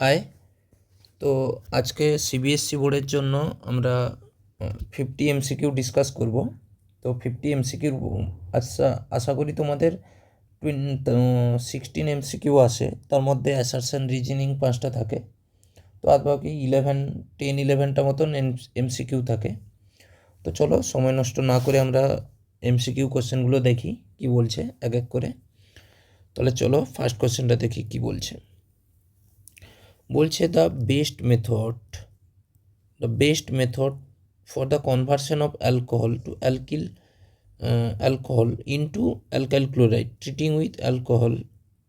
High. তো আজকে CBSE বোর্ডের জন্য আমরা 50 এমসিকিউ ডিসকাস করব। তো 50 এমসিকিউ আচ্ছা, আশা করি তোমাদের 16 এমসিকিউ আসে, তার মধ্যে অ্যাসারশন রিজনিং 5টা থাকে। তো আর বাকি 11টা মতন এমসিকিউ থাকে। তো চলো সময় নষ্ট না করে আমরা এমসিকিউ কোশ্চেনগুলো দেখি কি বলছে এক এক করে। তাহলে চলো ফার্স্ট কোশ্চেনটা দেখি কি বলছে। বলছে the best method for the conversion of alcohol to alcohol into alkyl chloride treating with alcohol,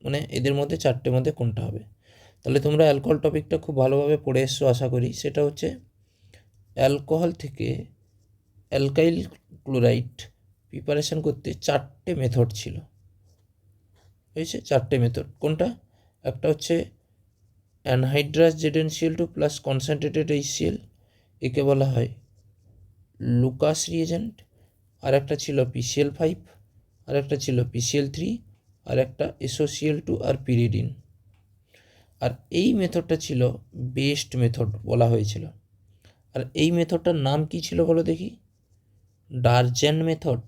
মানে এদের মধ্যে চারটের মধ্যে কোনটা হবে? তাহলে তোমরা অ্যালকোহল টপিকটা খুব ভালোভাবে পড়ে এসছো আশা করি। সেটা হচ্ছে অ্যালকোহল থেকে অ্যালকাইল ক্লোরাইড প্রিপারেশন করতে চারটে মেথড ছিল, হয়েছে চারটে মেথড। কোনটা? একটা হচ্ছে anhydrous ZnCl2 plus concentrated HCl, একে বলা হয় লুকাস রিয়েজেন্ট। আর একটা ছিল PCl5, আর একটা ছিল PCl3, আর একটা SOCl2 আর পিরিডিন। আর এই মেথডটা ছিল বেস্ট মেথড বলা হয়েছিল। আর এই মেথডটার নাম কি ছিল বলো দেখি? ডারজেন মেথড।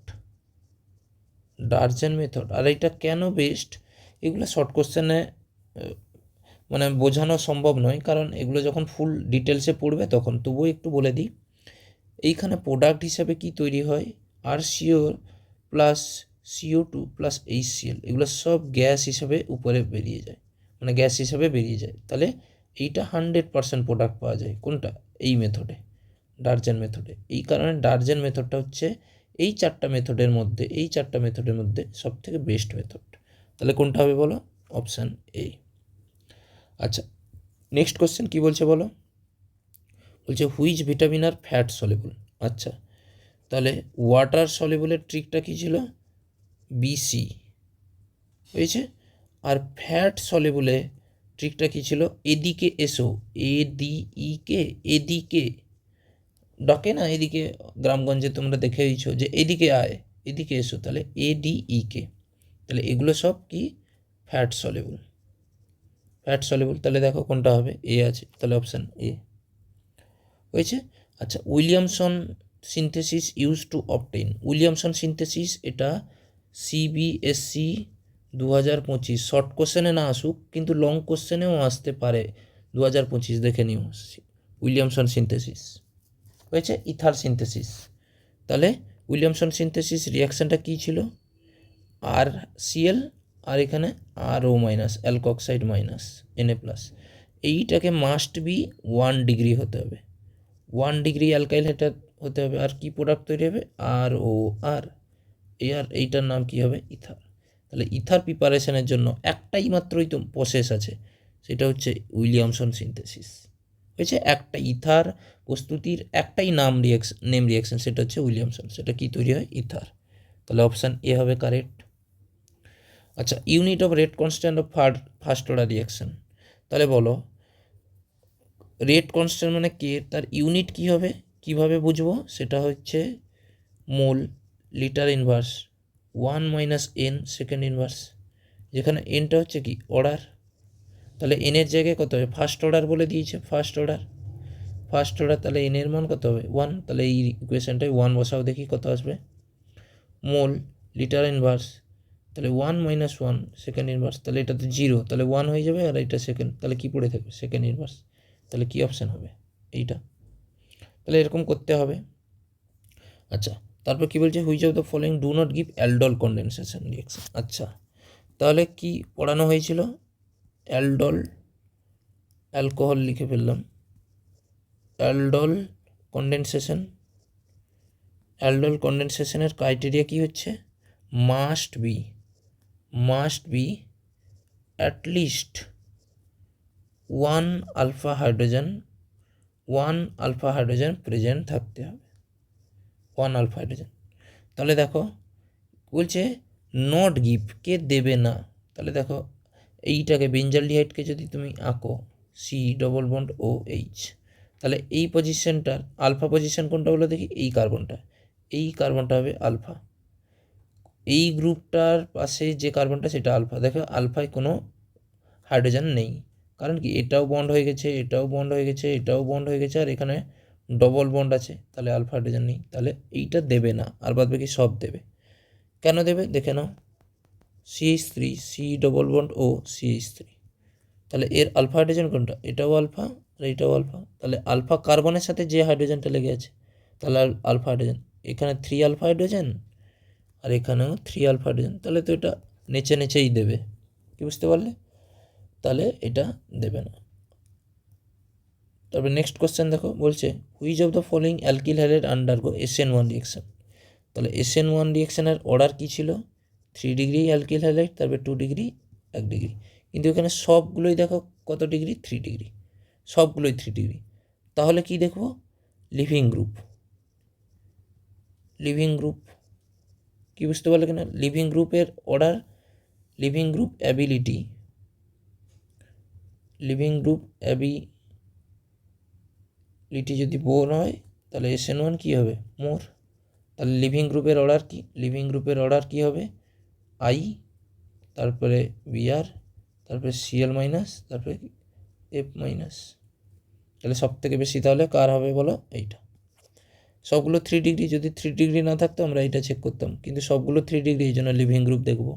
আর এটা কেন বেস্ট, এগুলো শর্ট কোশ্চেনে মানে বোঝানো সম্ভব নয়, কারণ এগুলো যখন ফুল ডিটেলসে পড়বে তখন। তবুও একটু বলে দিই, এইখানে প্রোডাক্ট হিসাবে কি তৈরি হয়? RCO plus CO2 plus HCl, এগুলো সব গ্যাস হিসাবে উপরে বেরিয়ে যায়, মানে গ্যাস হিসাবে বেরিয়ে যায়। তাহলে এইটা 100% প্রোডাক্ট পাওয়া যায় কোনটা? এই মেথডে, ডারজেন মেথডে। এই কারণে ডারজেন মেথডটা হচ্ছে এই চারটা মেথডের মধ্যে সব থেকে বেস্ট মেথড। তাহলে কোনটা হবে বলো? Option A. আচ্ছা, নেক্সট কোশ্চেন কি বলছে বলো? বলছে which vitamin are fat soluble. আচ্ছা, তাহলে ওয়াটার সলিবলের ট্রিকটা কী ছিল? BC হয়েছে। আর ফ্যাট সলিবলে ট্রিকটা কী ছিল? এদিকে এসো, এদিকে ডাকে না, এদিকে গ্রামগঞ্জে তোমরা দেখে দিয়েছো যে এদিকে আয়, এদিকে এসো, তাহলে ADEK। তাহলে এগুলো সব কি? Fat soluble. তাহলে দেখো কোনটা হবে? এ আছে, তাহলে অপশান এ হয়েছে। আচ্ছা, Williamson synthesis use to obtain. Williamson synthesis এটা CBSE 2025 শর্ট কোশ্চেনে না আসুক, কিন্তু লং কোশ্চেনেও আসতে পারে 2025, দেখে নিও। উইলিয়ামসন সিনথেসিস হয়েছে ইথার সিনথেসিস। তাহলে উইলিয়ামসন সিনথেসিস রিয়াকশানটা কী ছিল? RCl আর এখানে RO minus, alkoxide minus Na plus. এইটাকে মাস্ট বি 1 ডিগ্রি হতে হবে, 1 ডিগ্রি অ্যালকাইল এটা হতে হবে। আর কি প্রোডাক্ট তৈরি হবে? ROR। এইটার নাম কি হবে? ইথার। তাহলে ইথার প্রিপারেশনের জন্য একটাই মাত্রই তো প্রসেস আছে, সেটা হচ্ছে উইলিয়ামসন সিনথেসিস। হয়েছে, একটা ইথার প্রস্তুতির একটাই নেম রিয়াকশন, সেটা হচ্ছে উইলিয়ামসন। সেটা কি তৈরি হয়? ইথার। তাহলে অপশান এ হবে কারেক্ট। আচ্ছা, unit of rate constant of first order reaction. তাহলে বলো রেট কনস্ট্যান্ট মানে কে, তার ইউনিট কী হবে, কীভাবে বুঝবো? সেটা হচ্ছে mole, litre inverse, 1 minus n second inverse, যেখানে এনটা হচ্ছে কি? অর্ডার। তাহলে এনের জায়গায় কত হবে? ফার্স্ট অর্ডার বলে দিয়েছে, ফার্স্ট অর্ডার। তাহলে এনের মান কত হবে? 1। তাহলে এই ইকুয়েশনটায় 1 বসাও, দেখি কত আসবে। মোল, লিটার ইনভার্স, তাহলে 1 মাইনাস 1 সেকেন্ড ইনভার্স, তাহলে এটা তো 0, তাহলে 1 হয়ে যাবে, আর এটা সেকেন্ড, তাহলে কি পড়ে থাকবে? Second inverse. তাহলে কি অপশান হবে? এইটা। তাহলে এরকম করতে হবে। আচ্ছা, তারপর কি বলছে? Which of the following do not give aldol condensation reaction. আচ্ছা, তাহলে কি পড়ানো হয়েছিল? অ্যালডল, অ্যালকোহল লিখে ফেললাম, অ্যালডল কনডেনসেশনের ক্রাইটেরিয়া কি হচ্ছে? Must be at least 1 alpha hydrogen present থাকতে হবে, 1 আলফা হাইড্রোজেন। তাহলে দেখো বলছে নট গিভ, কে দেবে না। তাহলে দেখো এইটাকে বেঞ্জালডিহাইডকে যদি তুমি আঁকো C⋯OH, তাহলে এই পজিশনটার আলফা পজিশন কোনটা বলো দেখি? এই কার্বনটা হবে আলফা। এই গ্রুপটার পাশে যে কার্বনটা সেটা আলফা। দেখো আলফায় কোনো হাইড্রোজেন নেই, কারণ কি এটাও বন্ড হয়ে গেছে, এটাও বন্ড হয়ে গেছে, এটাও বন্ড হয়ে গেছে, আর এখানে ডবল বন্ড আছে, তাহলে আলফা হাইড্রোজেন নেই, তাহলে এইটা দেবে না, আর বাদ বাকি সব দেবে। কেন দেবে দেখে নাও, CH3 সি ডবল বন্ড ও CH3, তাহলে এর আলফা হাইড্রোজেন কোনটা, এটাও আলফা আর এটাও আলফা, তাহলে আলফা কার্বনের সাথে যে হাইড্রোজেনটা লেগে আছে তাহলে আলফা হাইড্রোজেন, এখানে 3 আলফা হাইড্রোজেন আর এখানেও 3 আলফা হাইড্রোজেন, তাহলে তো এটা নেচে নেচেই দেবে, কি বুঝতে পারলে? তাহলে এটা দেবে না। তারপরে নেক্সট কোশ্চেন দেখো, বলছে which of the following alkyl halide undergo SN1 reaction. তাহলে SN1 রিয়েকশনের অর্ডার কী ছিল, 3 ডিগ্রি অ্যালকিল হ্যালাইড, তারপরে 2 ডিগ্রি 1 ডিগ্রি, কিন্তু এখানে সবগুলোই দেখো কত ডিগ্রি, 3 ডিগ্রি, সবগুলোই 3 ডিগ্রি। তাহলে কি দেখবো, লিভিং গ্রুপ, লিভিং গ্রুপ কি বুঝতে পারলে কিনা, লিভিং গ্রুপের order, living group ability, living group ability যদি বোর হয় তাহলে SN1 কী হবে, মোর। তাহলে লিভিং গ্রুপের অর্ডার কি, লিভিং গ্রুপের অর্ডার কি হবে, I, তারপরে Br, তারপরে Cl মাইনাস, তারপরে F মাইনাস। তাহলে সব থেকে বেশি তাহলে কার হবে বলো, এইটা। সবগুলো 3 ডিগ্রি, যদি 3 ডিগ্রি না থাকতো আমরা এইটা চেক করতাম, কিন্তু সবগুলো 3 ডিগ্রি, এই জন্য লিভিং গ্রুপ দেখব।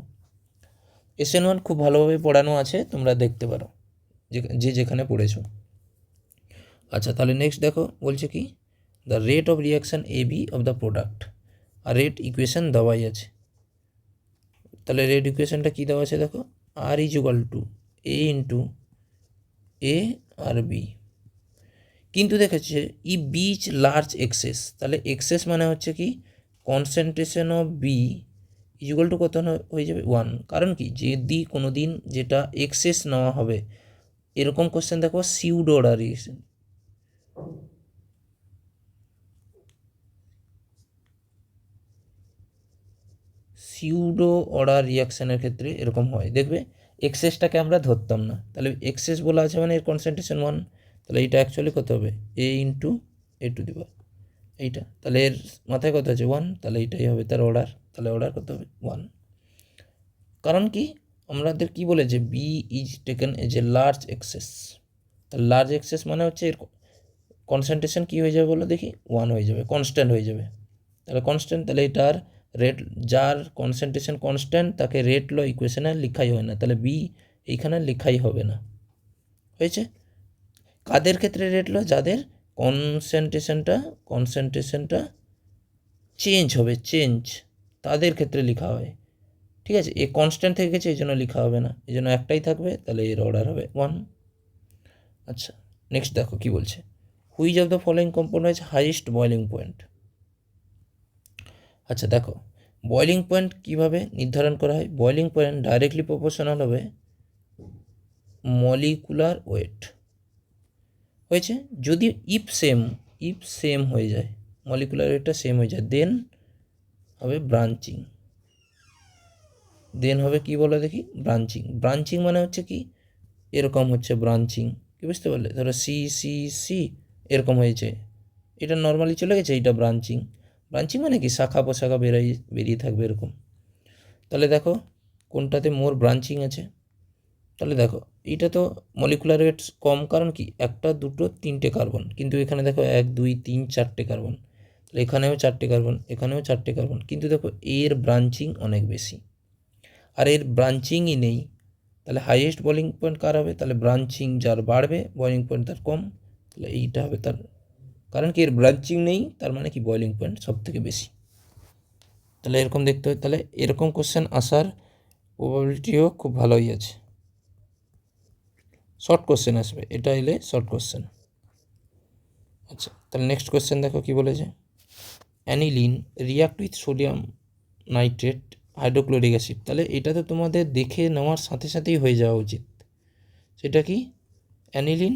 SN1 খুব ভালোভাবে পড়ানো আছে, তোমরা দেখতে পারো যে যেখানে পড়েছো। আচ্ছা, তাহলে নেক্সট দেখো, বলছে কি the rate of reaction AB of the product, আর রেট ইকুয়েশন দেওয়াই আছে। তাহলে রেট ইকুয়েশনটা কী দেওয়া আছে দেখো, R is equal to A into A আর B, কিন্তু দেখেছে ই বিচ লার্জ এক্সেস, তাহলে এক্সেস মানে হচ্ছে কি concentration of B equal to কত হয়ে যাবে 1, কারণ কি যদি কোনো দিন যেটা এক্সেস নেওয়া হবে, এরকম কোশ্চেন দেখো pseudo order reaction, pseudo order রিয়াকশানের ক্ষেত্রে এরকম হয়, দেখবে এক্সেসটাকে আমরা ধরতাম না, তাহলে এক্সেস বলা আছে মানে এর কনসেন্ট্রেশন 1, তাহলে এইটা অ্যাকচুয়ালি কত হবে A into A to the power এইটা, তাহলে এর মাথায় কত আছে 1, তাহলে এইটাই হবে তার অর্ডার, তাহলে অর্ডার কত হবে 1। কারণ কি আমাদের কি বলেছে, B is taken as a large excess, তাহলে লার্জ এক্সেস মানে হচ্ছে এর কনসেন্ট্রেশন কী হয়ে যাবে বলো দেখি, 1 হয়ে যাবে, কনস্ট্যান্ট হয়ে যাবে, তাহলে কনস্ট্যান্ট, তাহলে এটার রেট, যার কনসেন্ট্রেশন কনস্ট্যান্ট তাকে রেট ল ইকুয়েশনে লেখাই হয় না, তাহলে বি এইখানে লেখাই হবে না, হয়েছে। কাদের ক্ষেত্রে রেট ল, যাদের কনসেন্ট্রেশনটা চেঞ্জ হবে, চেঞ্জ, তাদের ক্ষেত্রে লেখা হয়, ঠিক আছে। এ কনস্ট্যান্ট থেকে গেছে এই জন্য লেখা হবে না, এই জন্য একটাই থাকবে, তাহলে এর অর্ডার হবে 1। আচ্ছা, নেক্সট দেখো কি বলছে, which of the following compound হচ্ছে হাইয়েস্ট বয়লিং পয়েন্ট। আচ্ছা দেখো, বয়লিং পয়েন্ট কীভাবে নির্ধারণ করা হয়, বয়লিং পয়েন্ট ডাইরেক্টলি প্রপোর্শনাল হবে মলিকুলার ওয়েট, হয়েছে। যদি ইফ সেম হয়ে যায়, মলিকুলার ওয়েটটা সেম হয়ে যায়, দেন হবে ব্রাঞ্চিং, দেন হবে কি বলো দেখি, ব্রাঞ্চিং মানে হচ্ছে কি এরকম হচ্ছে ব্রাঞ্চিং, কি বুঝতে পারলে, ধরো সি সি সি এরকম হয়েছে, এটা নর্মালি চলে গেছে, এইটা ব্রাঞ্চিং মানে কি শাখা প্রশাখা বেরিয়ে থাকবে এরকম। তাহলে দেখো কোনটাতে মোর ব্রাঞ্চিং আছে, তাহলে দেখো এইটা তো মলিকুলার ওয়েট কম, কারণ কি একটা দুটো তিনটে কার্বন, কিন্তু এখানে দেখো 1 2 3 4টে কার্বন, তাহলে এখানেও 4টে কার্বন, এখানেও 4টে কার্বন, কিন্তু দেখো এর ব্রাঞ্চিং অনেক বেশি, আর এর ব্রাঞ্চিংই নেই, তাহলে হাইয়েস্ট বয়লিং পয়েন্ট কার হবে, তাহলে ব্রাঞ্চিং যার বাড়বে বয়লিং পয়েন্ট তার কম, তাহলে এইটা হবে তার, কারণ কি এর ব্রাঞ্চিং নেই, তার মানে কি বয়লিং পয়েন্ট সব থেকে বেশি, তাহলে এরকম দেখতে হয়, তাহলে এরকম কোশ্চেন আসার প্রবাবিলিটিও খুব ভালোই আছে, শর্ট কোশ্চেন আসবে, এটা এলে শর্ট কোশ্চেন। আচ্ছা, তাহলে নেক্সট কোশ্চেন দেখো কি বলেছে, aniline react with sodium nitrate hydrochloric acid, তাহলে এটা তো তোমাদের দেখে নেওয়ার সাথে সাথেই হয়ে যাওয়া উচিত, সেটা কি অ্যানিলিন,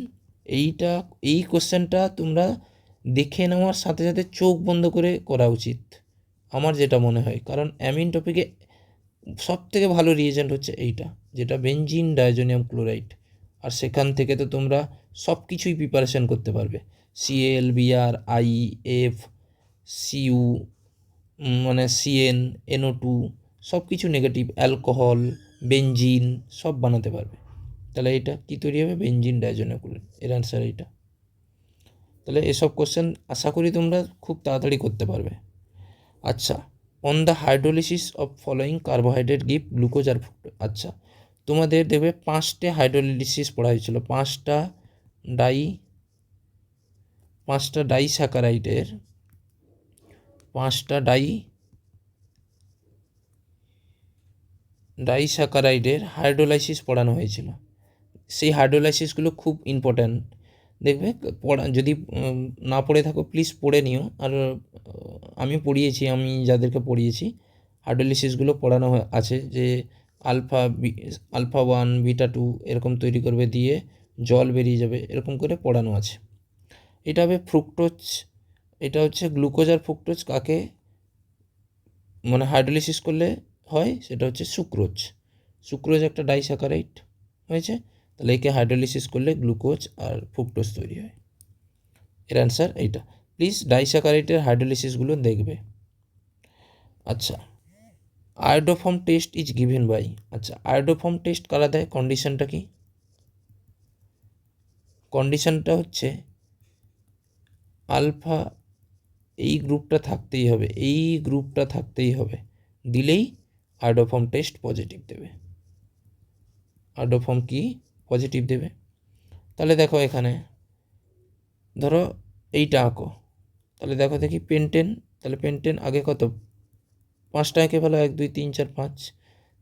এই কোশ্চেনটা তোমরা দেখে নেওয়ার সাথে সাথে চোখ বন্ধ করে করা উচিত আমার যেটা মনে হয়, কারণ অ্যামিন টপিকে সব থেকে ভালো রিয়েজেন্ট হচ্ছে এইটা, যেটা বেনজিন ডাইজোনিয়াম ক্লোরাইড, আর সেখান থেকে তো তোমরা সব কিছুই প্রিপারেশন করতে পারবে, Cl Br I F Cu মানে CN NO2 সব কিছু নেগেটিভ, অ্যালকোহল বেনজিন সব বানাতে পারবে, তাহলে এটা কী তৈরি হবে, বেঞ্জিন ডাইজোনিকুলেট, এর অ্যান্সার এইটা। তাহলে এসব কোশ্চেন আশা করি তোমরা খুব তাড়াতাড়ি করতে পারবে। আচ্ছা, on the hydrolysis of following carbohydrate give glucose আর ফ্রুক্টোজ। আচ্ছা, তোমাদের দেখবে 5টে হাইড্রোলিসিস পড়া হয়েছিল, 5টা ডাইস্যাকারাইডের 5টা ডাইস্যাকারাইডের হাইড্রোলাইসিস পড়ানো হয়েছিল। সেই হাইড্রোলাইসিসগুলো খুব ইম্পর্ট্যান্ট, দেখবে পড়া যদি না পড়ে থাকো প্লিজ পড়ে নিও। আর আমি পড়িয়েছি, আমি যাদেরকে পড়িয়েছি হাইড্রোলাইসিসগুলো পড়ানো আছে, যে আলফা 1 বিটা 2 এরকম তৈরি করবে, দিয়ে জল বেরিয়ে যাবে, এরকম করে পড়ানো আছে। এটা হবে ফ্রুক্টোজ, এটা হচ্ছে গ্লুকোজ আর ফ্রুক্টোজ কাকে মানে হাইড্রোলাইসিস করলে হয়, সেটা হচ্ছে সুক্রোজ একটা ডাইস্যাকারাইড হয়েছে, তাহলে একে হাইড্রোলাইসিস করলে গ্লুকোজ আর ফ্রুক্টোজ তৈরি হয়। এর অ্যান্সার এইটা। প্লিজ ডাইস্যাকারাইডের হাইড্রোলাইসিসগুলো দেখবে। আচ্ছা, iodoform test is given by. আচ্ছা, আয়োডোফর্ম টেস্ট কারা দেয়, কন্ডিশনটা কি? কন্ডিশনটা হচ্ছে আলফা এই গ্রুপটা থাকতেই হবে, দিলেই আয়োডোফর্ম টেস্ট পজিটিভ দেবে। আয়োডোফর্ম কি পজিটিভ দেবে? তাহলে দেখো এখানে ধরো এইটা আঁকো, তাহলে দেখো দেখি পেন্টেন, তাহলে পেন্টেন আগে কত 5টা এঁকে ফেলো, 1 2 3 4 5,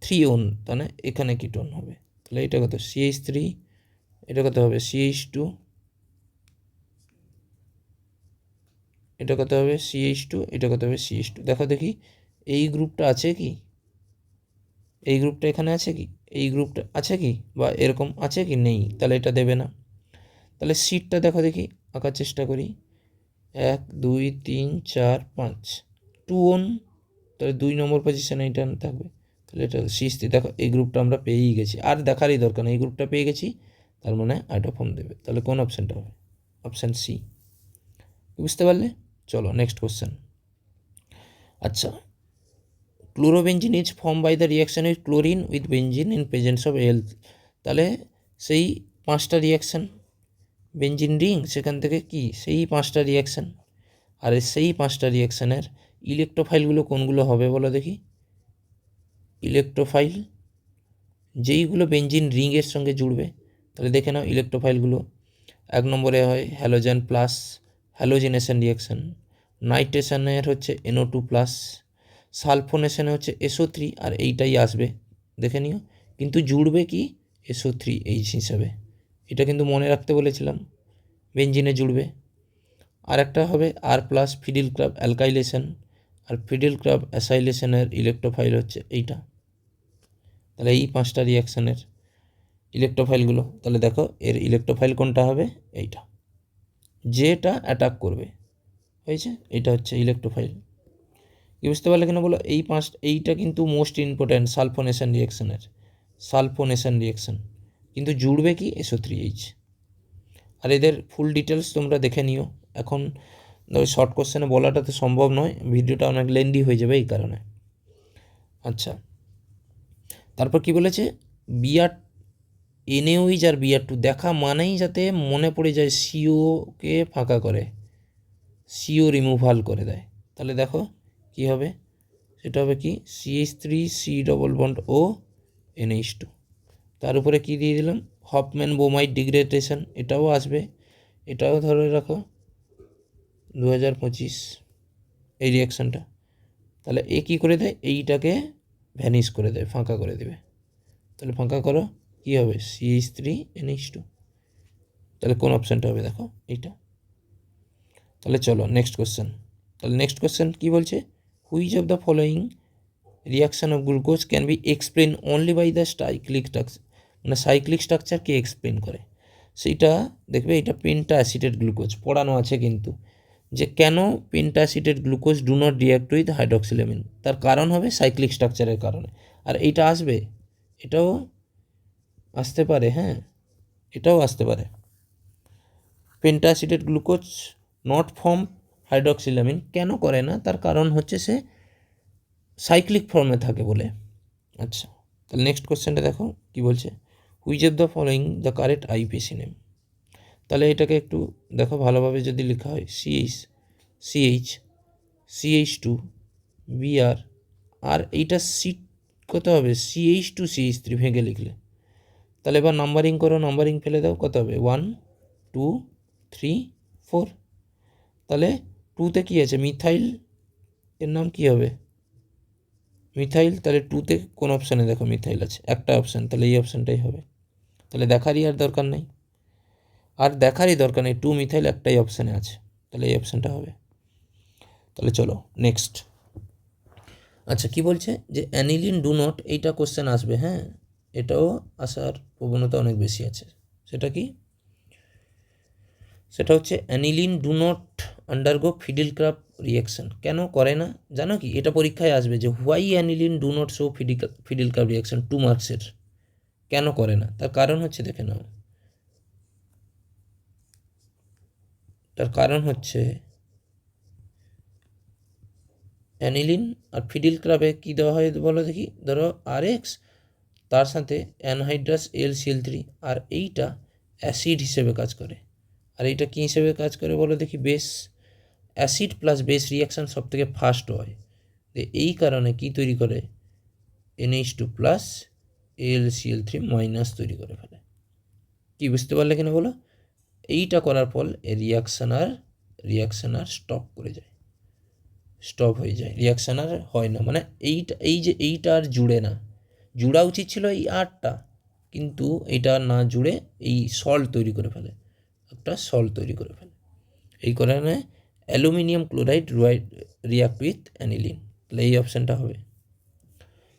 3 ওন, তাহলে এখানে কিটোন হবে, তাহলে এটা কত CH3, এটা কত হবে CH2, এটা কত হবে CH2, এটা কত হবে CH2। দেখো দেখি এই গ্রুপটা আছে কি, এই গ্রুপটা এখানে আছে কি, এই গ্রুপটা আছে কি, বা এরকম আছে কি, নেই, তাহলে এটা দেবে না। তাহলে সিটটা দেখো দেখি, আঁকার চেষ্টা করি, 1 2 3 4 5, 2 ওন, তাহলে 2 নম্বর পজিশনে এটা থাকবে, তাহলে এটা CH3। দেখো এই গ্রুপটা আমরা পেয়েই গেছি, আর দেখারই দরকার নেই, এই গ্রুপটা পেয়ে গেছি, তার মানে আয়োডোফর্ম দেবে। তাহলে কোন অপশানটা হবে? Option C. বুঝতে পারলে? চলো নেক্সট কোশ্চেন। আচ্ছা, chlorobenzene is form by the reaction with chlorine with benzene in presence of health. তাহলে সেই 5টা রিয়াকশান, বেঞ্জিন রিং, সেখান থেকে কি সেই 5টা রিয়াকশান, আর সেই 5টা রিয়াকশানের ইলেকট্রোফাইলগুলো কোনগুলো হবে বলো দেখি? ইলেকট্রোফাইল যেইগুলো বেঞ্জিন রিংয়ের সঙ্গে জুড়বে, তাহলে দেখে নাও ইলেকট্রোফাইলগুলো। 1 নম্বরে হয় হ্যালোজেন প্লাস, হ্যালোজিনেশন রিয়াকশান। নাইট্রেশনের হচ্ছে NO2 প্লাস, সালফোনেশনে হচ্ছে SO3, আর এইটাই আসবে দেখে নিও, কিন্তু জুড়বে কি SO3H হিসাবে, এটা কিন্তু মনে রাখতে বলেছিলাম, বেঞ্জিনে জুড়বে। আর একটা হবে R প্লাস, ফিডিল ক্লাব অ্যালকাইলেশন, আর ফিডিল ক্লাব অ্যাসাইলেশনের ইলেকট্রোফাইল হচ্ছে এইটা। তাহলে এই 5টা রিয়াকশানের ইলেকট্রোফাইলগুলো, তাহলে দেখো এর ইলেকট্রোফাইল কোনটা হবে, এইটা, যেটা অ্যাটাক করবে, হয়েছে, এটা হচ্ছে ইলেকট্রোফাইল। কি বুঝতে পারলে কিনা বলো? এইটা কিন্তু মোস্ট ইম্পর্ট্যান্ট সালফোনেশন রিয়াকশান, কিন্তু জুড়বে কি SO3H। আর এদের ফুল ডিটেলস তোমরা দেখে নিও, এখন শর্ট কোশ্চেনে বলাটা তো সম্ভব নয়, ভিডিওটা অনেক লেন্দি হয়ে যাবে এই কারণে। আচ্ছা, তারপর কি বলেছে, NaOH আর Br2 দেখা মানেই যাতে মনে পড়ে যায় CO-কে ফাঁকা করে, CO রিমুভাল করে দেয়। তাহলে দেখো কি হবে, সেটা হবে কি CH3C double bond O NH2, তার উপরে কি দিয়ে দিলাম হফম্যান বোমাইড ডিগ্রেডেশন, এটাও আসবে, এটাও ধরে রাখো 2025 এই রিয়াকশানটা। তাহলে এ কী করে দেয়, এইটাকে ভ্যানিশ করে দেয়, ফাঁকা করে দেবে, তাহলে ফাঁকা করো, কী হবে CH3NH2, তাহলে কোন অপশানটা হবে দেখো এইটা। তাহলে চলো নেক্সট কোশ্চেন। তাহলে নেক্সট কোশ্চেন কী বলছে, which of the following reaction of glucose can be explain only by the cyclic structure, মানে সাইক্লিক স্ট্রাকচারকে এক্সপ্লেন করে, সেইটা দেখবে। এটা পেন্টাঅ্যাসিটেট গ্লুকোজ পড়ানো আছে কিন্তু, যে কেন pentaacetate glucose do not react with hydroxylamine, তার কারণ হবে সাইক্লিক স্ট্রাকচারের কারণে। আর এইটা আসবে, এটাও আসতে পারে, হ্যাঁ এটাও আসতে পারে। পেন্টাঅ্যাসিটেট গ্লুকোজ নট ফর্ম হাইড্রক্সিলামিন কেন করে না, তার কারণ হচ্ছে সে সাইক্লিক ফর্মে থাকে বলে। আচ্ছা, তাহলে নেক্সট কোশ্চেনটা দেখো কি বলছে, which of the following the correct IPAC name. তাহলে এটাকে একটু দেখো ভালোভাবে যদি লেখা হয় CH2 BR, আর এইটা সিট কত হবে CH2 CH3 ভেঙে লিখলে। তাহলে এবার নাম্বারিং করো, নাম্বারিং ফেলে দাও, কত হবে 1 2 3 4। তাহলে 2তে কী আছে মিথাইল, এর নাম কী হবে মিথাইল। তাহলে 2তে কোন অপশানে দেখো মিথাইল আছে, একটা অপশান, তাহলে এই অপশানটাই হবে। তাহলে দেখারই আর দরকার নেই, আর দেখারই দরকার নেই, 2 মিথাইল একটাই অপশানে আছে, তাহলে এই অপশানটা হবে। তাহলে চলো নেক্সট। আচ্ছা কি বলছে যে অ্যানিলিন ডু নট, এইটা কোশ্চেন আসবে, হ্যাঁ এটাও আসার প্রবণতা অনেক বেশি আছে। সেটা কি, সেটা হচ্ছে aniline do not undergo Friedel Crafts reaction. কেন করে না জানো কি, এটা পরীক্ষায় আসবে যে why aniline do not show Friedel Crafts reaction 2 মার্কসের। কেন করে না, তার কারণ হচ্ছে দেখে নাও, তার কারণ হচ্ছে অ্যানিলিন আর ফিডিলক্রাফে কী দেওয়া হয় বলো দেখি, ধরো RX, তার সাথে অ্যানহাইড্রাস LCl3, আর এইটা অ্যাসিড হিসেবে কাজ করে, আর এইটা কী হিসেবে কাজ করে বলো দেখি, base. Acid plus base reaction সব থেকে ফাস্ট হয়, এই কারণে কি তৈরি করে NH2 প্লাস AlCl3 মাইনাস তৈরি করে ফেলে। কি বুঝতে পারলে কিনা বলো, এইটা করার ফল রিয়াকশান আর স্টপ হয়ে যায়, রিয়াকশান আর হয় না, মানে এইটা আর জুড়ে না, জুড়া উচিত ছিল এই আরটা, কিন্তু এইটা না জুড়ে এই সল্ট তৈরি করে ফেলে, একটা সল্ট তৈরি করে ফেলে। এই কারণে aluminium chloride react with aniline, তাহলে এই অপশানটা হবে।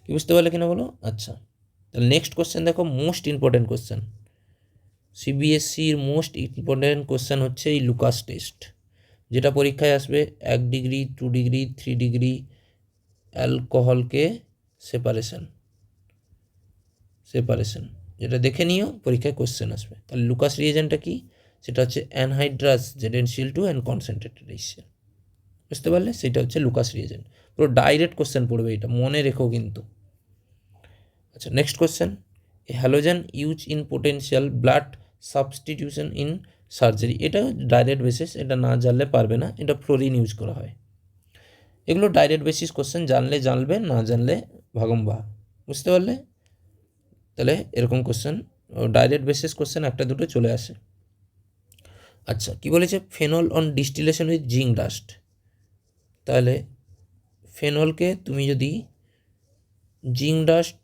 কি বুঝতে পারলে কিনা বলো। আচ্ছা তাহলে নেক্সট কোশ্চেন দেখো, মোস্ট ইম্পর্ট্যান্ট কোশ্চেন, CBSEর মোস্ট ইম্পর্ট্যান্ট কোশ্চেন হচ্ছে এই লুকাস টেস্ট, যেটা পরীক্ষায় আসবে 1 ডিগ্রি 2 ডিগ্রি 3 ডিগ্রি অ্যালকোহলকে সেপারেশন, যেটা দেখে নিও পরীক্ষায় কোশ্চেন আসবে। তাহলে লুকাস রিয়েজেন্টটা কি, সেটা হচ্ছে anhydrous ZnCl2 and concentrated HCl, বুঝতে পারলে, সেটা হচ্ছে লুকাস রিয়েজেন্ট। পুরো ডাইরেক্ট কোশ্চেন পড়বে, এটা মনে রেখো কিন্তু। আচ্ছা next question, halogen use in potential blood substitution in surgery, এটা ডাইরেক্ট বেসিস, এটা না জানলে পারবে না, এটা ফ্লোরিন ইউজ করা হয়। এগুলো ডাইরেক্ট বেসিস কোশ্চেন, জানলে জানবে, না জানলে ভাগম্বা, বুঝতে পারলে। তাহলে এরকম কোশ্চেন ডাইরেক্ট বেসিস কোশ্চেন একটা দুটো চলে আসে। আচ্ছা কি বলেছে, phenol on distillation with zinc dust. তাহলে ফেনলকে তুমি যদি জিঙ্ক ডাস্ট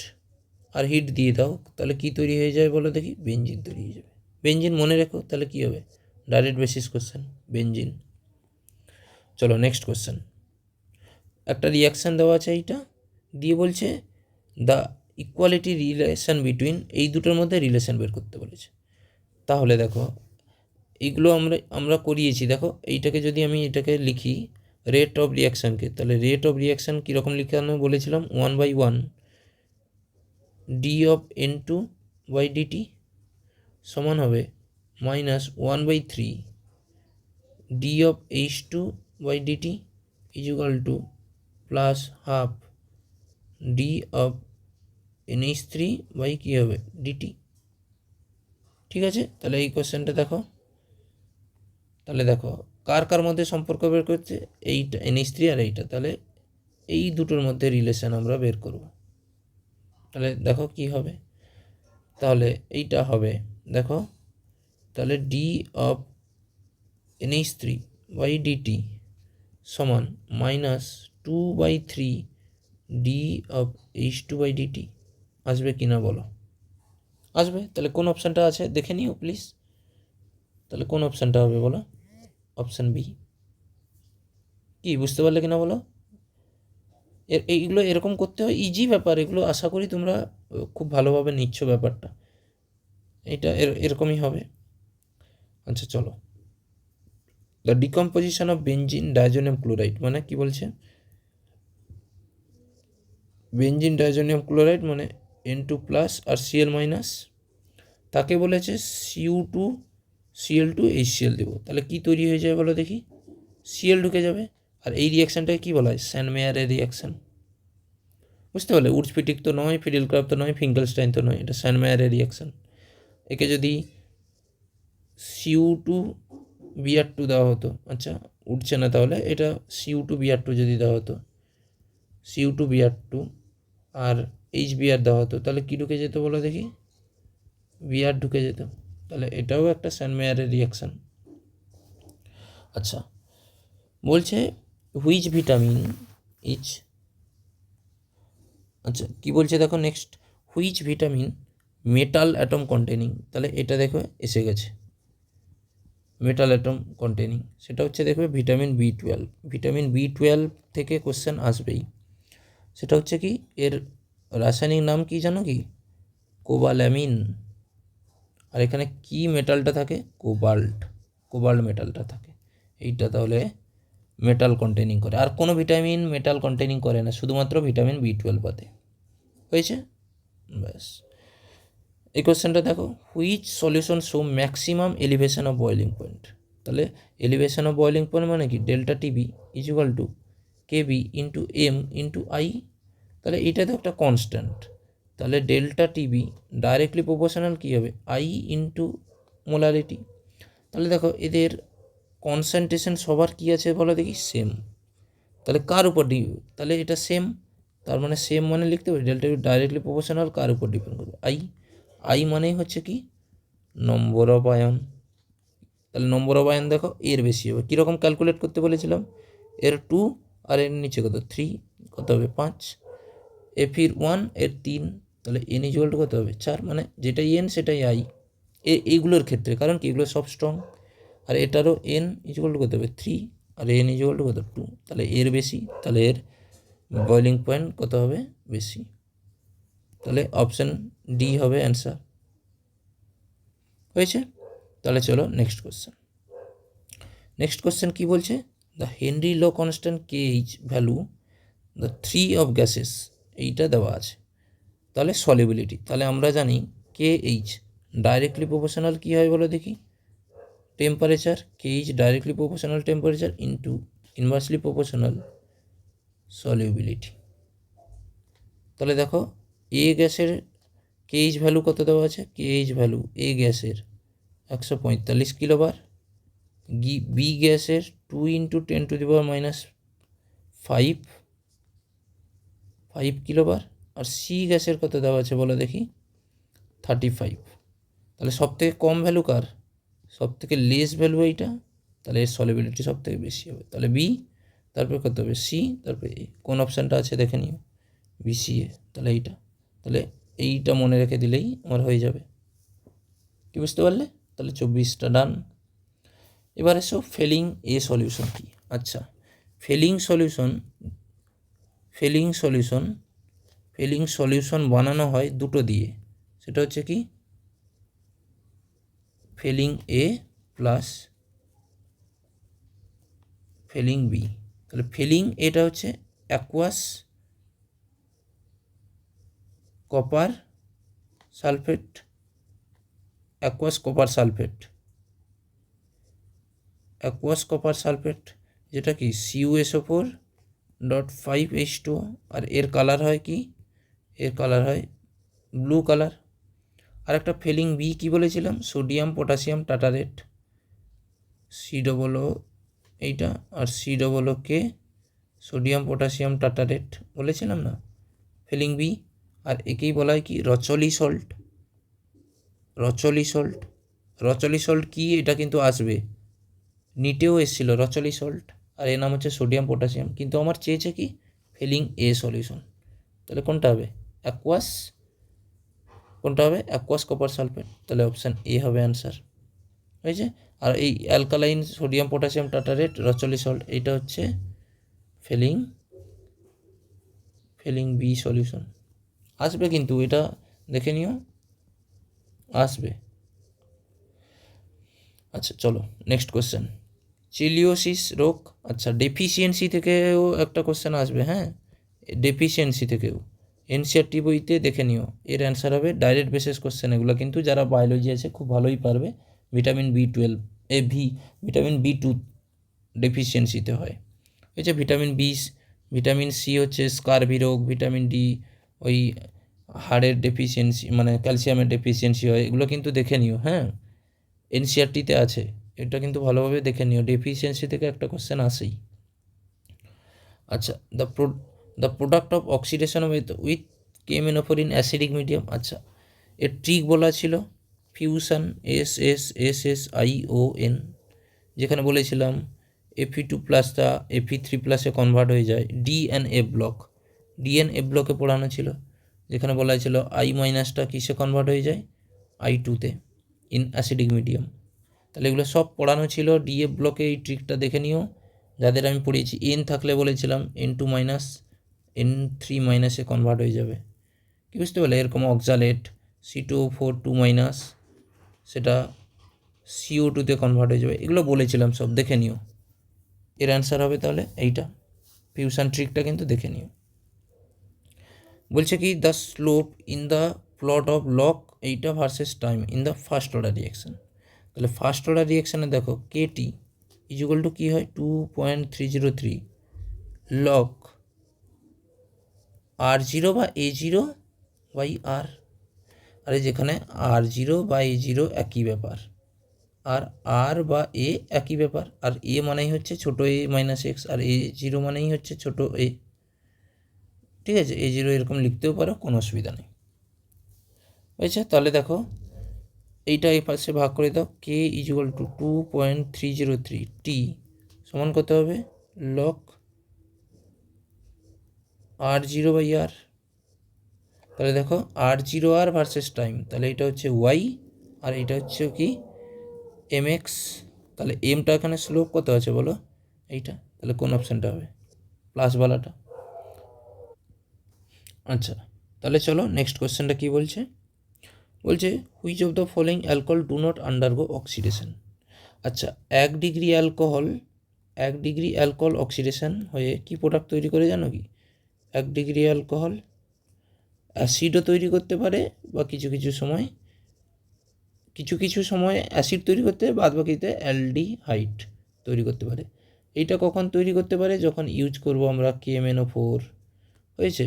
আর হিট দিয়ে দাও, তাহলে কি তৈরি হয়ে যায় বলো দেখি, বেঞ্জিন তৈরি হয়ে যাবে। বেঞ্জিন মনে রেখো, তাহলে কি হবে, ডাইরেক্ট বেসিস কোশ্চেন বেঞ্জিন। চলো নেক্সট কোশ্চেন, একটা রিয়াকশান দেওয়া আছে, এইটা দিয়ে বলছে দ্য ইকুয়ালিটি রিলেশন বিটুইন, এই দুটোর মধ্যে রিলেশন বের করতে বলেছে। তাহলে দেখো এইগুলো আমরা করিয়েছি, দেখো এইটাকে যদি আমি এটাকে লিখি রেট অফ রিয়াকশানকে, তাহলে রেট অফ রিয়াকশান কীরকম লিখানো বলেছিলাম, 1/1 d of N2/dt সমান হবে -1/3 d of H2/dt equal to plus half d of NH3 কী হবে dt। ঠিক আছে, তাহলে এই কোশ্চেনটা দেখো, তাহলে দেখো কার কার মধ্যে সম্পর্ক বের করছে, এইটা NH3 আর এইটা, তাহলে এই দুটোর মধ্যে রিলেশন আমরা বের করব। তাহলে দেখো কি হবে, তাহলে এইটা হবে দেখো, তাহলে d of NH3/dt সমান -2/3 d of H2/dt, আসবে কি না বলো, আসবে। তাহলে কোন অপশানটা আছে দেখে নিও প্লিজ, তাহলে কোন অপশানটা হবে বলো, অপশান বি। কি বুঝতে পারলে কিনা বলো, এইগুলো এরকম করতে হয়, ইজি ব্যাপার এগুলো, আশা করি তোমরা খুব ভালোভাবে নিচ্ছ ব্যাপারটা, এটা এরকমই হবে। আচ্ছা চলো, the decomposition of benzene diazonium chloride, মানে কি বলছে, বেঞ্জিন ডাইজোনিয়াম ক্লোরাইড মানে N2 প্লাস আর Cl মাইনাস, তাকে বলেছে Cu2Cl2 HCl দেবো, তাহলে কি তৈরি হয়ে যাবে বলো দেখি, Cl ঢুকে যাবে, আর এই রিয়াকশানটাকে কী বলা হয়, স্যানমেয়ারের রিয়াকশান, বুঝতে পারলে। উডসপিটিক তো নয়, ফিডেলক্রাফট তো নয়, ফিঙ্কেলস্টাইন তো নয়, এটা স্যানমেয়ারের রিয়াকশান। একে যদি Cu2 Br2 দেওয়া হতো, আচ্ছা উঠছে না, তাহলে এটা Cu2 Br2 যদি দেওয়া হতো, Cu2 Br2 আর HBr দেওয়া হতো, তাহলে কী ঢুকে যেত বলো দেখি? Br ঢুকে যেত। তাহলে এটাও একটা স্যান্ডমেয়ারের রিয়াকশান। আচ্ছা বলছে হুইচ ভিটামিন ইজ, আচ্ছা কী বলছে দেখো next, which vitamin metal atom containing, তাহলে এটা দেখো এসে গেছে মেটাল অ্যাটম কন্টেনিং, সেটা হচ্ছে দেখবে ভিটামিন B12। ভিটামিন B12 থেকে কোশ্চেন আসবেই। সেটা হচ্ছে কি, এর রাসায়নিক নাম কি জানো কি? কোবালামিন। আর এখানে কি মেটালটা থাকে? কোবাল্ট মেটালটা থাকে। এইটা তাহলে মেটাল কন্টেনিং করে। আর কোনো ভিটামিন মেটাল কন্টেনিং করে না, শুধুমাত্র ভিটামিন B12 পাতে। হয়েছে? ব্যাস। এই কোশ্চেনটা দেখো, which solution show maximum elevation of boiling point. তাহলে এলিভেশন অফ বয়েলিং পয়েন্ট মানে কি? Delta TB equal to KB into M into I. তাহলে এটা তো একটা কনস্ট্যান্ট, তাহলে ডেল্টা টিবি ডাইরেক্টলি প্রপোর্শনাল কী হবে? I into molarity. তাহলে দেখো এদের কনসেন্ট্রেশন সবার কী আছে বলো দেখি? সেম। তাহলে কার উপর তাহলে এটা সেম, তার মানে সেম মানে লিখতে পারি ডেল্টা টিবি ডাইরেক্টলি প্রপোর্শনাল কার উপর ডিপেন্ড করবে? আই মানেই হচ্ছে কি? Number of ion. তাহলে নম্বর অফ আয়ন দেখো এর বেশি হবে। কীরকম ক্যালকুলেট করতে বলেছিলাম? এর 2 আর এর নিচে কত 3, কত হবে 5, এর 1 এর 3, তাহলে এন ইকুয়াল টু কত হবে 4, মানে যেটাই এন সেটাই আই এইগুলোর ক্ষেত্রে, কারণ কি এগুলো সব স্ট্রং। আর এটারও এন ইকুয়াল টু কত হবে 3 আর এন ইকুয়াল টু কত 2, তাহলে এর বেশি, তাহলে এর বয়লিং পয়েন্ট কত হবে? বেশি। তাহলে অপশান ডি হবে অ্যান্সার। হয়েছে? তাহলে চলো নেক্সট কোশ্চেন। নেক্সট কোশ্চেন কী বলছে? The Henry law constant KH value the 3 of gases, এইটা দেওয়া আছে। তাহলে সলিবিলিটি, তাহলে আমরা জানি KH ডাইরেক্টলি প্রপোর্শনাল কী হয় বলো দেখি? Temperature. KH directly proportional temperature into inversely proportional solubility. তাহলে দেখো এ গ্যাসের KH ভ্যালু কত দেওয়া আছে? KH ভ্যালু এ গ্যাসের 145 কিলোবার, বি গ্যাসের 2 × 10⁻⁵ কিলোবার, আর সি গ্যাসের কত দেওয়া আছে বলো দেখি? 35। তাহলে সব থেকে কম ভ্যালু কার? সব থেকে লেস ভ্যালু এইটা, তাহলে এর সলিবিলিটি সব থেকে বেশি হবে। তাহলে বি, তারপরে কত হবে? সি, তারপরে এ। কোন অপশানটা আছে দেখে নিও? BCA। তাহলে এইটা, তাহলে এইটা মনে রেখে দিলেই আমার হয়ে যাবে। কি বুঝতে পারলে? তাহলে 24টা ডান। এবার এসো ফেলিং এ সলিউশন কি? আচ্ছা ফেলিং সলিউশন বানানো হয় দুটো দিয়ে, সেটা হচ্ছে কি? ফেলিং এ প্লাস ফেলিং বি। তাহলে ফেলিং এটা হচ্ছে অ্যাকুয়াস কপার সালফেট, যেটা কি CuSO4.5H2O, আর এর কালার হয় কি? এর কালার হয় ব্লু কালার। আর একটা ফেলিং বি কি বলেছিলাম? সোডিয়াম পটাশিয়াম টাটারেট, COO এইটা, আর COOK সোডিয়াম পটাশিয়াম টাটারেট বলেছিলাম না, ফেলিং বি। আর একেই বলা হয় কি? রচলি সল্ট কি? এটা কিন্তু আসবে, নিটেও এসেছিলো রচলি সল্ট, আর এর নাম হচ্ছে সোডিয়াম পটাশিয়াম। কিন্তু আমার চেয়েছে কি? Felling a solution. তাহলে কোনটা হবে? Aqueous copper sulphate. তাহলে অপশান এ হবে অ্যান্সার। হয়েছে? আর এই অ্যালকালাইন সোডিয়াম পটাশিয়াম টাটারেট রচলি সল্ট, এইটা হচ্ছে ফেলিং বি সলিউশন। আসবে কিন্তু, এটা দেখে নিও, আসবে। আচ্ছা চলো নেক্সট কোশ্চেন, চিলিওসিস রোগ। আচ্ছা ডেফিসিয়েন্সি থেকেও একটা কোশ্চেন আসবে, হ্যাঁ ডেফিসিয়েন্সি থেকেও NCERT বইতে দেখে নিও, এর অ্যান্সার হবে ডাইরেক্ট বেসিস কোশ্চেন। এগুলো কিন্তু যারা বায়োলজি আছে খুব ভালোই পারবে। ভিটামিন B2 ডেফিসিয়েন্সিতে হয়। হচ্ছে ভিটামিন সি হচ্ছে স্কারভি রোগ, ভিটামিন ডি ওই হাড়ের ডেফিসিয়েন্সি মানে ক্যালসিয়ামের ডেফিসিয়েন্সি হয়, এগুলো কিন্তু দেখে নিও। হ্যাঁ, এনসিআরটিতে আছে, এটা কিন্তু ভালোভাবে দেখে নিও, ডেফিসিয়েন্সি থেকে একটা কোশ্চেন আসেই। আচ্ছা, the product of oxidation with কেমিনোফোর ইন অ্যাসিডিক মিডিয়াম। আচ্ছা, এর ট্রিক বলা ছিল ফিউশন, SSION, যেখানে বলেছিলাম Fe2+টা Fe3+এ কনভার্ট হয়ে যায়, DNA ব্লক, DNA ব্লকে পড়ানো ছিল, যেখানে বলা ছিল I- কিসে কনভার্ট হয়ে যায়, I2-তে ইন অ্যাসিডিক মিডিয়াম। তাহলে এগুলো সব পড়ানো ছিল ডিএ ব্লকে, এই ট্রিকটা দেখে নিও। যাদের আমি পড়িয়েছি N থাকলে বলেছিলাম N2 মাইনাস N3 মাইনাসে কনভার্ট হয়ে যাবে, কি বুঝতে পারলে, এরকম অক্সালেট C2O4 2- সেটা CO2-তে কনভার্ট হয়ে যাবে, এগুলো বলেছিলাম সব, দেখে নিও। এর অ্যান্সার হবে তাহলে এইটা, ফিউশন ট্রিকটা কিন্তু দেখে নিও। বলছে কি the slope in the plot of log এইটা versus time in the first order reaction. তাহলে ফার্স্ট অর্ডার রিয়াকশানে দেখো KT ইকুয়াল টু কী হয়, 2.303 লক R0 বা A0/R। আরে যেখানে R0 বা A0 একই ব্যাপার, আর আর বা এ একই ব্যাপার, আর এ মানেই হচ্ছে ছোটো a-x, আর A0 মানেই হচ্ছে ছোটো এ। ঠিক আছে, A0 এরকম লিখতেও পারো, কোনো অসুবিধা নেই। হয়েছে, তাহলে দেখো এইটা এই পাশে ভাগ করে দাও, K ইকুয়াল টু 2.303 টি সমান কত হবে, লক R0/R। তাহলে দেখো R0R ভার্সেস টাইম, তাহলে এটা হচ্ছে ওয়াই আর এটা হচ্ছে কি mx। তাহলে এমটা এখানে স্লোপ কত আছে বলো, এইটা, তাহলে কোন অপশানটা হবে, প্লাসওয়ালাটা। আচ্ছা, তাহলে চলো নেক্সট কোশ্চেনটা কী বলছে, বলছে which of the following alcohol do not undergo oxidation. আচ্ছা, 1 ডিগ্রি অ্যালকোহল অক্সিডেশন হয়ে কি প্রোডাক্ট তৈরি করে জানো কি, 1 ডিগ্রি অ্যালকোহল অ্যাসিডও তৈরি করতে পারে, বা কিছু কিছু সময় অ্যাসিড তৈরি করতে, বাদ বাকিতে অ্যালডিহাইড তৈরি করতে পারে। এইটা কখন তৈরি করতে পারে, যখন ইউজ করব আমরা KMNO4, হয়েছে,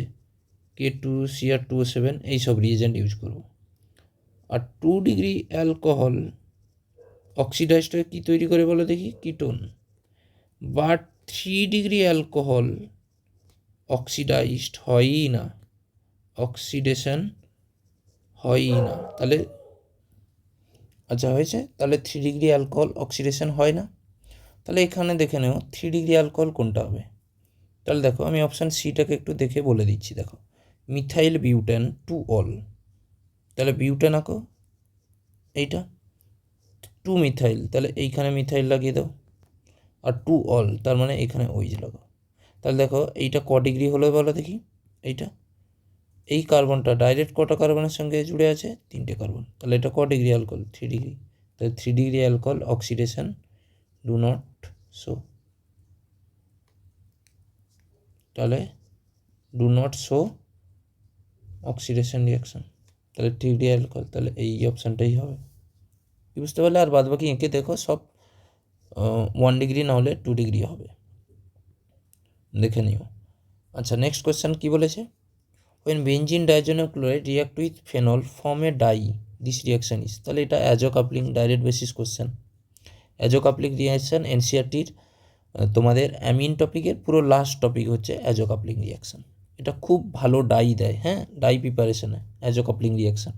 K2Cr2O7 এইসব রিয়েজেন্ট ইউজ করব। আর 2 ডিগ্রি অ্যালকোহল অক্সিডাইজড হয়ে কী তৈরি করে বলো দেখি, ketone. But 3 degree alcohol oxidised হয়ই না, অক্সিডেশন হয়ই না। তাহলে আচ্ছা হয়েছে, তাহলে 3 ডিগ্রি অ্যালকোহল অক্সিডেশন হয় না। তাহলে এখানে দেখে নেও 3 ডিগ্রি অ্যালকোহল কোনটা হবে। তাহলে দেখো আমি অপশান সিটাকে একটু দেখে বলে দিচ্ছি, দেখো মিথাইল বিউটেন 2 অল, তাহলে বিউটেন আঁকো, এইটা 2 মিথাইল, তাহলে এইখানে মিথাইল লাগিয়ে দাও, আর 2 অল তার মানে এখানে ওইজ লাগাও। তাহলে দেখো এইটা ক ডিগ্রি হলো বলো দেখি, এইটা এই কার্বনটা ডাইরেক্ট কটা কার্বনের সঙ্গে জুড়ে আছে, 3টে কার্বন, তাহলে এটা ক ডিগ্রি অ্যালকোহল, 3 ডিগ্রি। তাহলে 3 degree alcohol oxidation do not show, তাহলে do not show oxidation reaction, তাহলে 3 ডিগ্রি অ্যালকোহল, তাহলে এই অপশানটাই হবে, কি বুঝতে পারলে। আর বাদ বাকি এঁকে দেখো সব 1 ডিগ্রি না হলে 2 ডিগ্রি হবে, দেখে নিও। আচ্ছা, নেক্সট কোয়েশ্চেন কী বলেছে, when benzene diazoxide chloride react with phenol form a dye, this reaction is, তাহলে এটা azo coupling direct basis question. Azo coupling reaction এনসিআরটির তোমাদের অ্যামিন টপিকের পুরো লাস্ট টপিক হচ্ছে অ্যাজো কাপলিং রিয়াকশান। এটা খুব ভালো ডাই দেয়, হ্যাঁ, ডাই প্রিপারেশনে অ্যাজো কাপলিং রিয়াকশান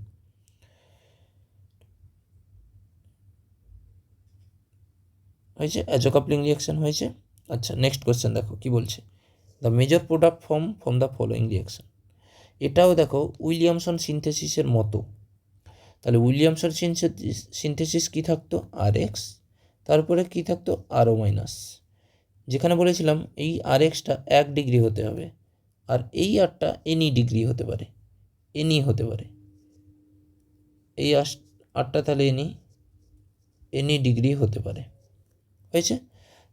হয়েছে, অ্যাজো কাপলিং রিয়াকশান হয়েছে। আচ্ছা, নেক্সট কোশ্চেন দেখো কি বলছে, the major product from the following reaction. এটাও দেখো উইলিয়ামসন সিনথেসিসের মতো। তাহলে উইলিয়ামসন সিনথেসিস কী থাকতো, RX, তারপরে কী থাকতো RO-, যেখানে বলেছিলাম এই RXটা 1 ডিগ্রি হতে হবে, আর এই আরটা এনি ডিগ্রি হতে পারে, এনি হতে পারে, এই আরটা তাহলে এনি ডিগ্রি হতে পারে, হয়েছে।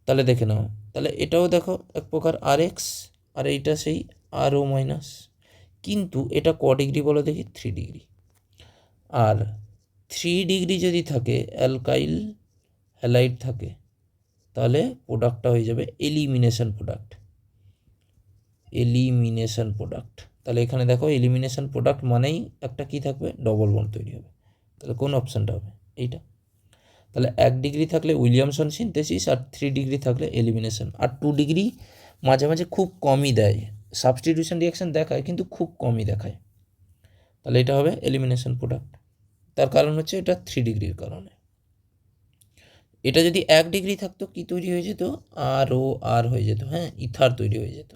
তাহলে দেখে নাও, তাহলে এটাও দেখো এক প্রকার RX, আর এইটা সেই RO-, কিন্তু এটা ক ডিগ্রি বলো দেখি, 3 ডিগ্রি। আর 3 ডিগ্রি যদি থাকে অ্যালকাইল হ্যালাইড থাকে, তাহলে প্রোডাক্টটা হয়ে যাবে এলিমিনেশন প্রোডাক্ট, তাহলে এখানে দেখো এলিমিনেশন প্রোডাক্ট মানেই একটা কী থাকবে, ডবল বন্ড তৈরি হবে। তাহলে কোন অপশানটা হবে? এইটা। তাহলে 1 ডিগ্রি থাকলে উইলিয়ামসন সিনথেসিস, আর 3 ডিগ্রি থাকলে এলিমিনেশন। আর 2 ডিগ্রি মাঝে মাঝে খুব কমই দেয়, সাবস্টিটিউশন রিয়াকশন দেখায় কিন্তু খুব কমই দেখায়। তাহলে এটা হবে এলিমিনেশন প্রোডাক্ট। তার কারণ হচ্ছে এটা 3 ডিগ্রির কারণে। এটা যদি 1 ডিগ্রি থাকতো কি তৈরি হয়ে যেত? আর হয়ে যেত, হ্যাঁ, ইথার তৈরি হয়ে যেত।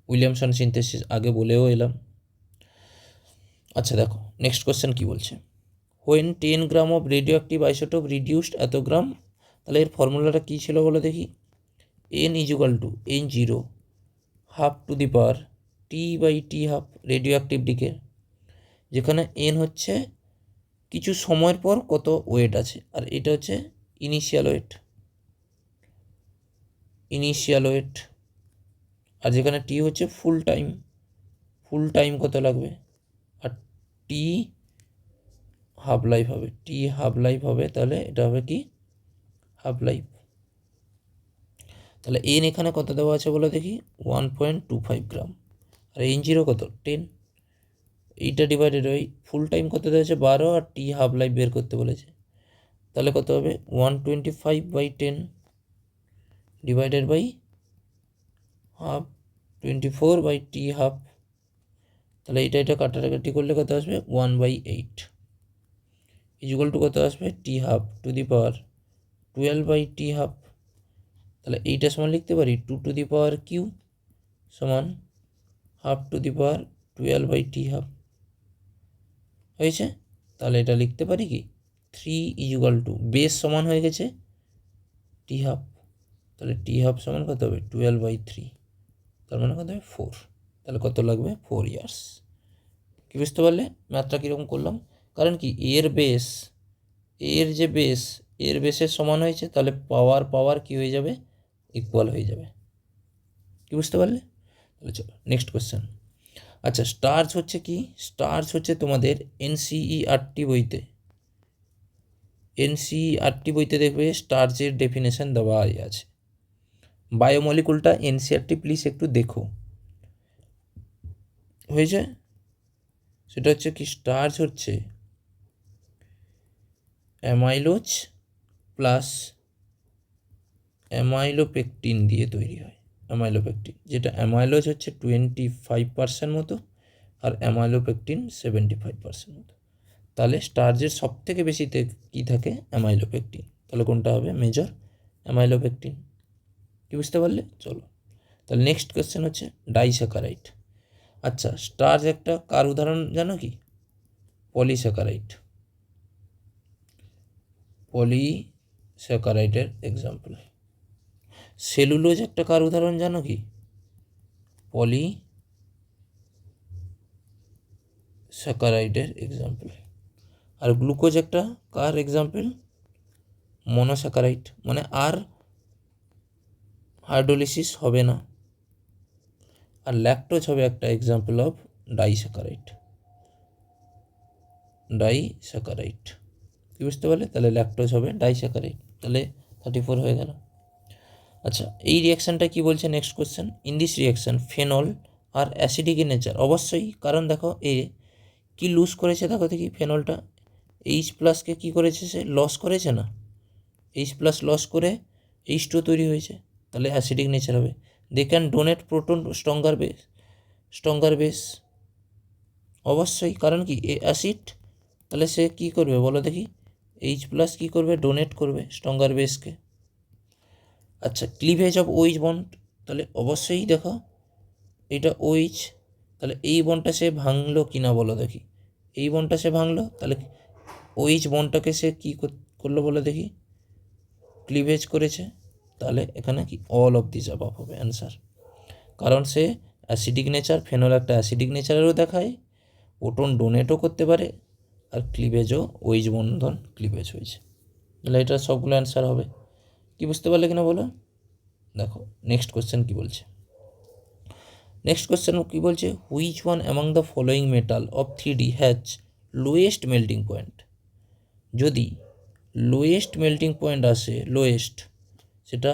উইলিয়ামসন সিনথেসিস আগে বলেও এলাম। আচ্ছা দেখো নেক্সট কোশ্চেন কি বলছে, when 10 gram of radio active isotope reduced এত গ্রাম। তাহলে এর ফর্মুলাটা কী ছিল বলো দেখি, n equal to n0 half to the power t/t half radioactive decay, যেখানে n হচ্ছে কিছু সময়ের পর কত ওয়েট আছে, আর এটা হচ্ছে ইনিশিয়াল ওয়েট, আর যেখানে টি হচ্ছে ফুল টাইম কত লাগবে, আর টি হাফ লাইফ হবে, তাহলে এটা হবে কি হাফ লাইফ। তাহলে এন এখানে কত দেওয়া আছে বলো দেখি, 1.25 গ্রাম, আর n0 কত 10, এইটা ডিভাইডেড ওই ফুল টাইম কত দেওয়া আছে 12, আর টি হাফ লাইফ বের করতে বলেছে। তাহলে কত হবে 125/10 divided by half 24/t half. তাহলে এটা কাটাকাটি করলে কত আসবে 1/8 ইকুয়াল টু কত আসবে t half to the power 12/t half. তাহলে এইটা সমান লিখতে পারি 2 টু দি পাওয়ার কিউ সমান half to the power 12/t half হয়েছে। তাহলে এটা লিখতে পারি কি 3 ইকুয়াল টু বেস সমান হয়ে গেছে টি হাফ, তাহলে টি হাফ সমান কত হবে 12/3, তার মানে কত হবে 4। তাহলে কত লাগবে 4 ইয়ার্স। কি বুঝতে পারলে ম্যাথটা কীরকম করলাম? কারণ কি এর বেসের সমান হয়েছে, তাহলে পাওয়ার কি হয়ে যাবে ইকুয়াল হয়ে যাবে। কি বুঝতে পারলে? তাহলে চলো নেক্সট কোয়েশ্চেন। আচ্ছা স্টার্চ হচ্ছে কি, স্টার্চ হচ্ছে তোমাদের এনসিইআরটি বইতে দেখবে স্টার্চের ডেফিনেশন দেওয়া আছে। বায়োমলিকুলটা এনসিইআরটি প্লিজ একটু দেখো, হয়েছে? সেটা হচ্ছে কি স্টার্চ হচ্ছে অ্যামাইলোজ প্লাস অ্যামাইলোপেকটিন দিয়ে তৈরি হয়। অ্যামাইলোপেকটিন, যেটা অ্যামাইলোজ হচ্ছে 25% মতো, আর অ্যামাইলোপেকটিন 75% মতো। তাহলে স্টার্চের সব থেকে বেশিতে কী থাকে অ্যামাইলোপেকটিন, তাহলে কোনটা হবে মেজর অ্যামাইলোপেকটিন। কি বুঝতে পারলে? চলো তাহলে নেক্সট কোয়েশ্চেন হচ্ছে ডাইস্যাকারাইড। আচ্ছা স্টার্চ একটা কার উদাহরণ জানো কি? পলিস্যাকারাইডের এক্সাম্পল। সেলুলোজ একটা কার উদাহরণ জানো কি? পলিস্যাকারাইডের এক্সাম্পল। আর গ্লুকোজ একটা কার এক্সাম্পল? মনোস্যাকারাইড, মানে আর হাইড্রোলিসিস হবে না। আর ল্যাকটোজ হবে একটা এক্সাম্পল অফ ডাইস্যাকারাইড। কি বুঝতে পারলে? তাহলে ল্যাকটোজ হবে ডাইস্যাকারাইড। তাহলে 34 হয়ে গেল। আচ্ছা এই রিয়াকশানটা কি বলছে next question, in this reaction phenol are acidic in nature. অবশ্যই, কারণ দেখো এ কি লুজ করেছে, দেখো দেখি ফেনলটা H+কে কী করেছে, সে লস করেছে না, H+ লস করে H2 তৈরি হয়েছে, তাহলে অ্যাসিডিক নেচার হবে। They can donate proton stronger base. অবশ্যই, কারণ কি এ অ্যাসিড, তাহলে সে কী করবে বলো দেখি, H+ কী করবে ডোনেট করবে স্ট্রঙ্গার বেসকে। আচ্ছা ক্লিভেজ অফ OH বন্ড, তাহলে অবশ্যই দেখো এটা OH, তাহলে এই বন্ডটা সে ভাঙলো কি না বলো দেখি, এই বন্ডটা সে ভাঙলো, তাহলে OH বন্ডটাকে সে কী করলো বলো দেখি, ক্লিভেজ করেছে। তাহলে এখানে কি অল অফ দিস অ্যাবাভ হবে অ্যান্সার, কারণ সে অ্যাসিডিক নেচার, ফেনল একটা অ্যাসিডিক নেচারেরও দেখায়, প্রোটন ডোনেটও করতে পারে, আর ক্লিভেজও OH বন্ধন ক্লিভেজ হয়েছে। তাহলে এটা সবগুলো অ্যান্সার হবে। কি বুঝতে পারলে কিনা বলো? দেখো নেক্সট কোয়েশ্চেন কি বলছে, which one among the following metal of 3D has lowest melting point. যদি লোয়েস্ট মেল্টিং পয়েন্ট আসে, সেটা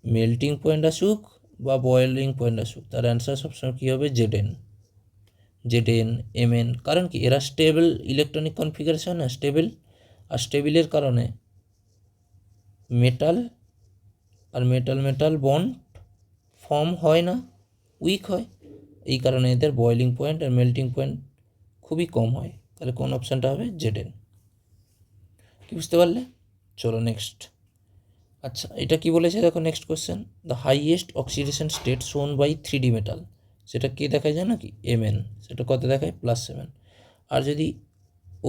মেল্টিং পয়েন্ট আসুক বা বয়েলিং পয়েন্ট আসুক, তার অ্যান্সার সবসময় কী হবে Zn। Zn, Mn, কারণ কি এরা স্টেবল ইলেকট্রনিক কনফিগারেশন না, স্টেবল, আর স্টেবিলের কারণে মেটাল আর মেটাল বন্ড ফর্ম হয় না, উইক হয়, এই কারণে এদের boiling point are melting point খুবই কম হয়। তাহলে কোন অপশানটা হবে? Zn। কি বুঝতে পারলে? চলো নেক্সট। আচ্ছা, এটা কি বলেছে দেখো next question, the highest oxidation state shown by 3D metal, সেটা কে দেখায় জানো কি? Mn। সেটা কত দেখায়? +7। আর যদি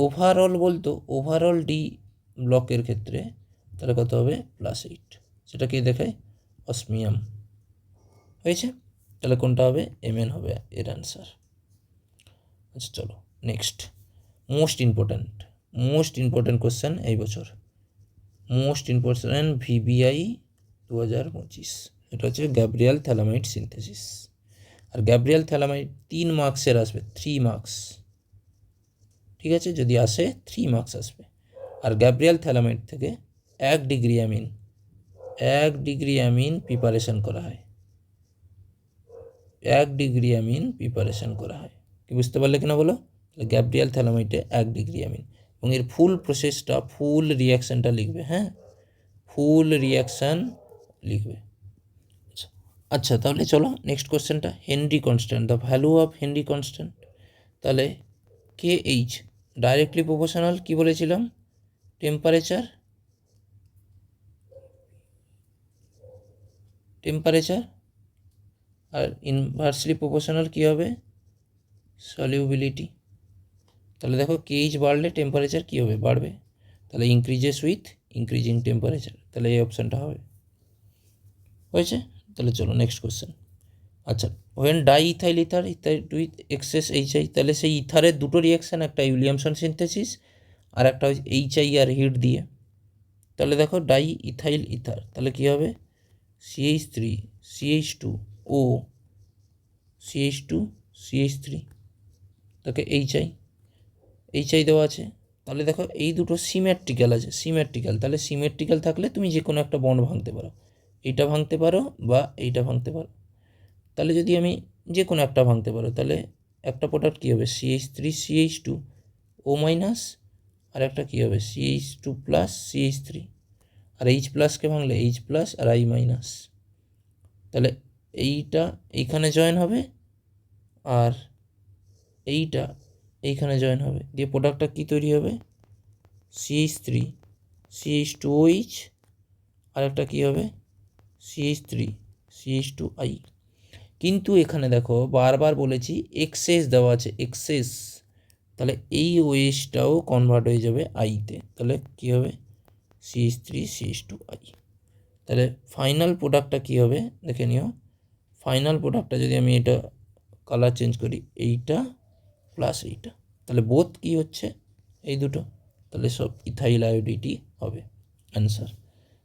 ওভারঅল বলতো, ওভারঅল ডি ব্লকের ক্ষেত্রে, তাহলে কত হবে? +8। সেটা কে দেখায়? অসমিয়াম। হয়েছে? তাহলে কোনটা হবে? Mn হবে এর অ্যান্সার। আচ্ছা চলো নেক্সট। মোস্ট ইম্পর্ট্যান্ট কোশ্চেন এই বছর, মোস্ট ইম্পর্ট্যান্ট VBI 2025, এটা হচ্ছে গ্যাব্রিয়াল থ্যালামাইড সিনথেসিস। আর গ্যাব্রিয়াল থ্যালামাইড 3 মার্কসের আসবে, 3 মার্কস, ঠিক আছে? যদি আসে 3 মার্কস আসবে। আর গ্যাব্রিয়াল থ্যালামাইড থেকে 1 ডিগ্রি অ্যামিন প্রিপারেশন করা হয়, 1 ডিগ্রি অ্যামিন প্রিপারেশন করা হয়। কি বুঝতে পারলে কিনা বলো? গ্যাব্রিয়াল থ্যালামাইডে 1 ডিগ্রি অ্যামিন, এবং এর ফুল প্রসেসটা, ফুল রিয়াকশানটা লিখবে, হ্যাঁ, ফুল রিয়াকশান লিখবে। আচ্ছা তাহলে চলো নেক্সট কোশ্চেনটা, Henry constant, the value of Henry constant. তাহলে KH ডাইরেক্টলি প্রপোর্শনাল, কি বলেছিলাম? টেম্পারেচার আর ইনভার্সলি প্রপোর্শনাল কি হবে? সলিউবিলিটি। তাহলে দেখো KH বাড়লে টেম্পারেচার কী হবে? বাড়বে। তাহলে ইনক্রিজেস উইথ ইনক্রিজিং টেম্পারেচার, তাহলে এই অপশানটা হবে। হয়েছে? তাহলে চলো নেক্সট কোশ্চেন। আচ্ছা, when diethyl ether with excess HI, তাহলে সেই ইথারের দুটো রিয়াকশান, একটা উইলিয়ামসন সিনথেসিস আর একটা হচ্ছে HI আর হিট দিয়ে। তাহলে দেখো ডাই ইথাইল ইথার, তাহলে কী হবে? CH3 CH2O CH2 CH3, তাকে HI দেওয়া আছে। তাহলে দেখো এই দুটো সিমেট্রিক্যাল আছে, তাহলে সিমেট্রিক্যাল থাকলে তুমি যে কোনো একটা বন্ড ভাঙতে পারো, এইটা ভাঙতে পারো বা এইটা ভাঙতে পারো। তাহলে যদি আমি যে কোনো একটা ভাঙতে পারো, তাহলে একটা প্রোডাক্ট কী হবে? CH3 CH2O মাইনাস, আর একটা কী হবে? CH2 প্লাস CH3, আর H প্লাসকে ভাঙলে H প্লাস আর I মাইনাস। তাহলে এইটা এইখানে জয়েন হবে আর এইটা এইখানে জয়েন হবে, দিয়ে প্রোডাক্টটা কী তৈরি হবে? CH3 CH2OH, আর একটা কী হবে? CH3 CH2I। কিন্তু এখানে দেখো বারবার বলেছি এক্সেস দেওয়া আছে, এক্সেস, তাহলে এই ওএইচটাও কনভার্ট হয়ে যাবে আইতে, তাহলে কী হবে? CH3 CH2I। তাহলে ফাইনাল প্রোডাক্টটা কী হবে দেখে নিও। ফাইনাল প্রোডাক্টটা যদি আমি এটা কালার চেঞ্জ করি, এইটা প্লাস এইটা, তাহলে বোথ কী হচ্ছে? এই দুটো, তাহলে সব ইথাইল আয়োডাইডই হবে অ্যান্সার।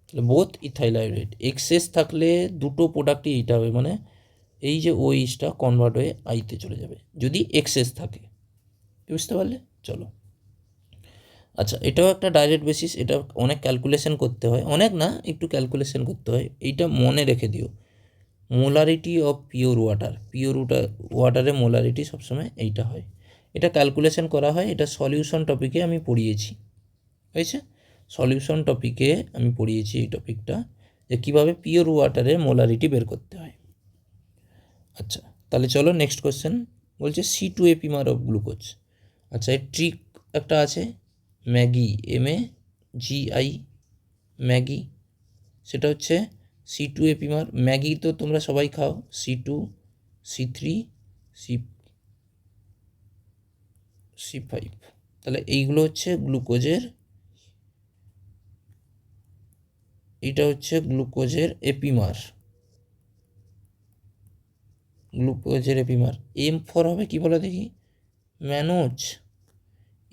তাহলে বোথ ইথাইল আয়োডাইড, এক্সেস থাকলে দুটো প্রোডাক্টই এইটা হবে, মানে এই যে ওইচটা কনভার্ট হয়ে আইতে চলে যাবে যদি এক্সেস থাকে। বুঝতে পারলে? চলো আচ্ছা, এটাও একটা ডাইরেক্ট বেসিস, এটা অনেক ক্যালকুলেশন করতে হয়, অনেক না একটু ক্যালকুলেশন করতে হয়, এইটা মনে রেখে দিও। মোলারিটি অফ পিওর ওয়াটারের মোলারিটি সবসময় এইটা হয়, এটা ক্যালকুলেশন করা হয়, এটা সলিউশন টপিকে আমি পড়িয়েছি। হয়েছে? সলিউশন টপিকে আমি পড়িয়েছি এই টপিকটা, যে কীভাবে পিওর ওয়াটারের মোলারিটি বের করতে হয়। আচ্ছা তাহলে চলো নেক্সট কোয়েশ্চেন, বলছে C2 এপিমার অফ গ্লুকোজ। আচ্ছা এর ট্রিক একটা আছে, ম্যাগি, MAGI, ম্যাগি, সেটা হচ্ছে C2 এপিমার। ম্যাগি তো তোমরা সবাই খাও, C2 C3 C5, তাহলে এইগুলো হচ্ছে গ্লুকোজের, এটা হচ্ছে গ্লুকোজের এপিমার, M4 হবে কি বলো দেখি? ম্যানোজ।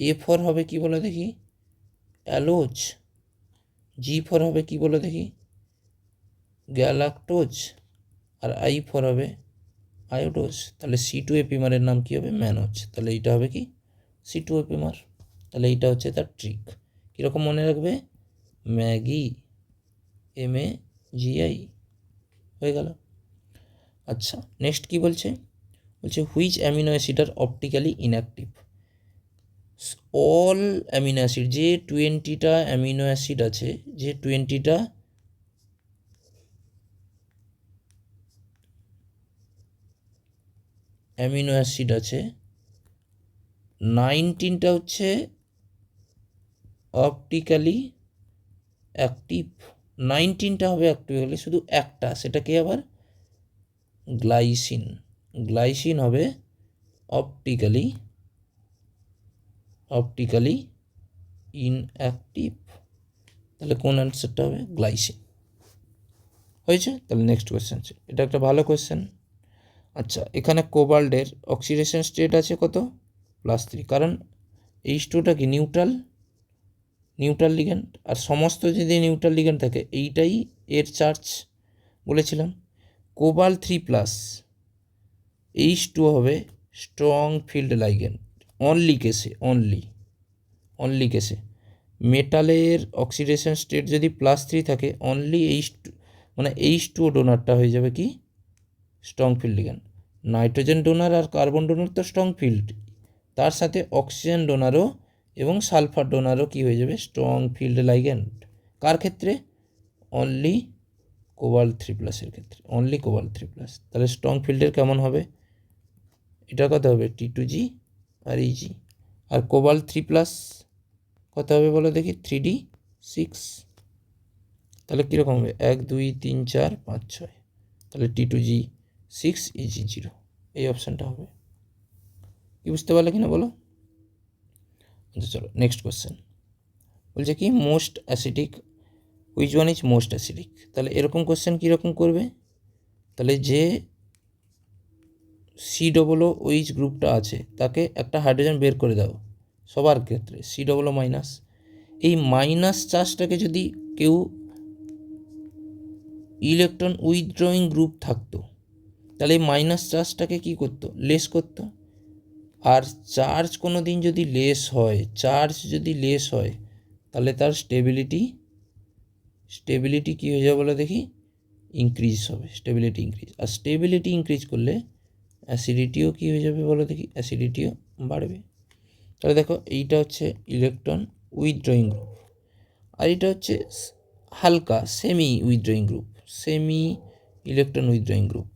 A4 হবে কি বলো দেখি? অ্যালোজ। G4 হবে কি বলো দেখি? গ্যালাক্টোজ। আর I4 হবে আয়োডোজ। তাহলে C2 এপিমারের নাম কি হবে? ম্যানোজ। তাহলে এইটা হবে কি? C2 epimer. তাহলে এইটা হচ্ছে তার ট্রিক। কীরকম মনে রাখবে? ম্যাগি, MAGI, হয়ে গেল। আচ্ছা নেক্সট কি বলছে? বলছে which amino acid are optically inactive. All amino acid, যে 20টা অ্যামিনো অ্যাসিড আছে, যে 20টা অ্যামিনো অ্যাসিড আছে, 19টা হচ্ছে অপটিক্যালি অ্যাক্টিভ, 19টা হবে অ্যাক্টিভ্যালি, শুধু একটা, সেটা কি আবার গ্লাইসিন। গ্লাইসিন হবে অপটিক্যালি ইনঅ্যাক্টিভ। তাহলে কোন অ্যান্সারটা হবে গ্লাইসিন। হয়েছে? তাহলে নেক্সট কোয়েশ্চেন, এটা একটা ভালো কোয়েশ্চেন। আচ্ছা, এখানে কোবাল্টের অক্সিডেশন স্টেট আছে কত? +3, কারণ H2টা কি নিউট্রাল লিগ্যান্ড, আর সমস্ত যদি নিউট্রাল লিগ্যান্ড থাকে এইটাই এর চার্জ বলেছিলাম। কোবাল্ট 3+, H2 হবে স্ট্রং ফিল্ড লাইগ্যান্ড অনলি কেসে। মেটালের অক্সিডেশন স্টেট যদি +3 থাকে, অনলি H2 মানে H2 ডোনারটা হয়ে যাবে কি strong field ligand. Nitrogen donor আর কার্বন ডোনার তো স্ট্রং ফিল্ড, তার সাথে অক্সিজেন ডোনারও এবং সালফার ডোনারও কি হয়ে যাবে স্ট্রং ফিল্ড লাইগ্যান্ড। কার ক্ষেত্রে? অনলি কোবাল্ট 3+-এর ক্ষেত্রে, অনলি কোবাল্ট 3+। তাহলে স্ট্রং ফিল্ডের কেমন হবে? এটা কত হবে? T2G আর Eg। আর কোবাল্ট 3+ কত হবে বলো দেখি? 3D6। তাহলে কীরকম হবে? 1 2 3 4 5 6, তাহলে T2G6 Eg0, এই অপশানটা হবে। কি বুঝতে পারলে কিনা বলো? আচ্ছা চলো নেক্সট কোয়েশ্চেন। বলছে কি most acidic, which one is most acidic. তাহলে এরকম কোয়েশ্চেন কীরকম করবে? তাহলে যে COOH গ্রুপটা আছে তাকে একটা হাইড্রোজেন বের করে দাও সবার ক্ষেত্রে, COO-। এই মাইনাস চার্জটাকে যদি কেউ ইলেকট্রন উইথড্রয়িং গ্রুপ থাকতো, তাহলে এই মাইনাস চার্জটাকে কী করতো? লেস করতো। আর চার্জ কোনো দিন যদি লেস হয়, তাহলে তার স্টেবিলিটি কী হয়ে যাবে বলো দেখি? ইনক্রিজ হবে, স্টেবিলিটি ইনক্রিজ। আর স্টেবিলিটি ইনক্রিজ করলে অ্যাসিডিটিও কী হয়ে যাবে বলো দেখি? অ্যাসিডিটিও বাড়বে। তাহলে দেখো এইটা হচ্ছে ইলেকট্রন উইথড্রয়িং গ্রুপ, আর এটা হচ্ছে হালকা সেমি ইলেকট্রন উইথড্রয়িং গ্রুপ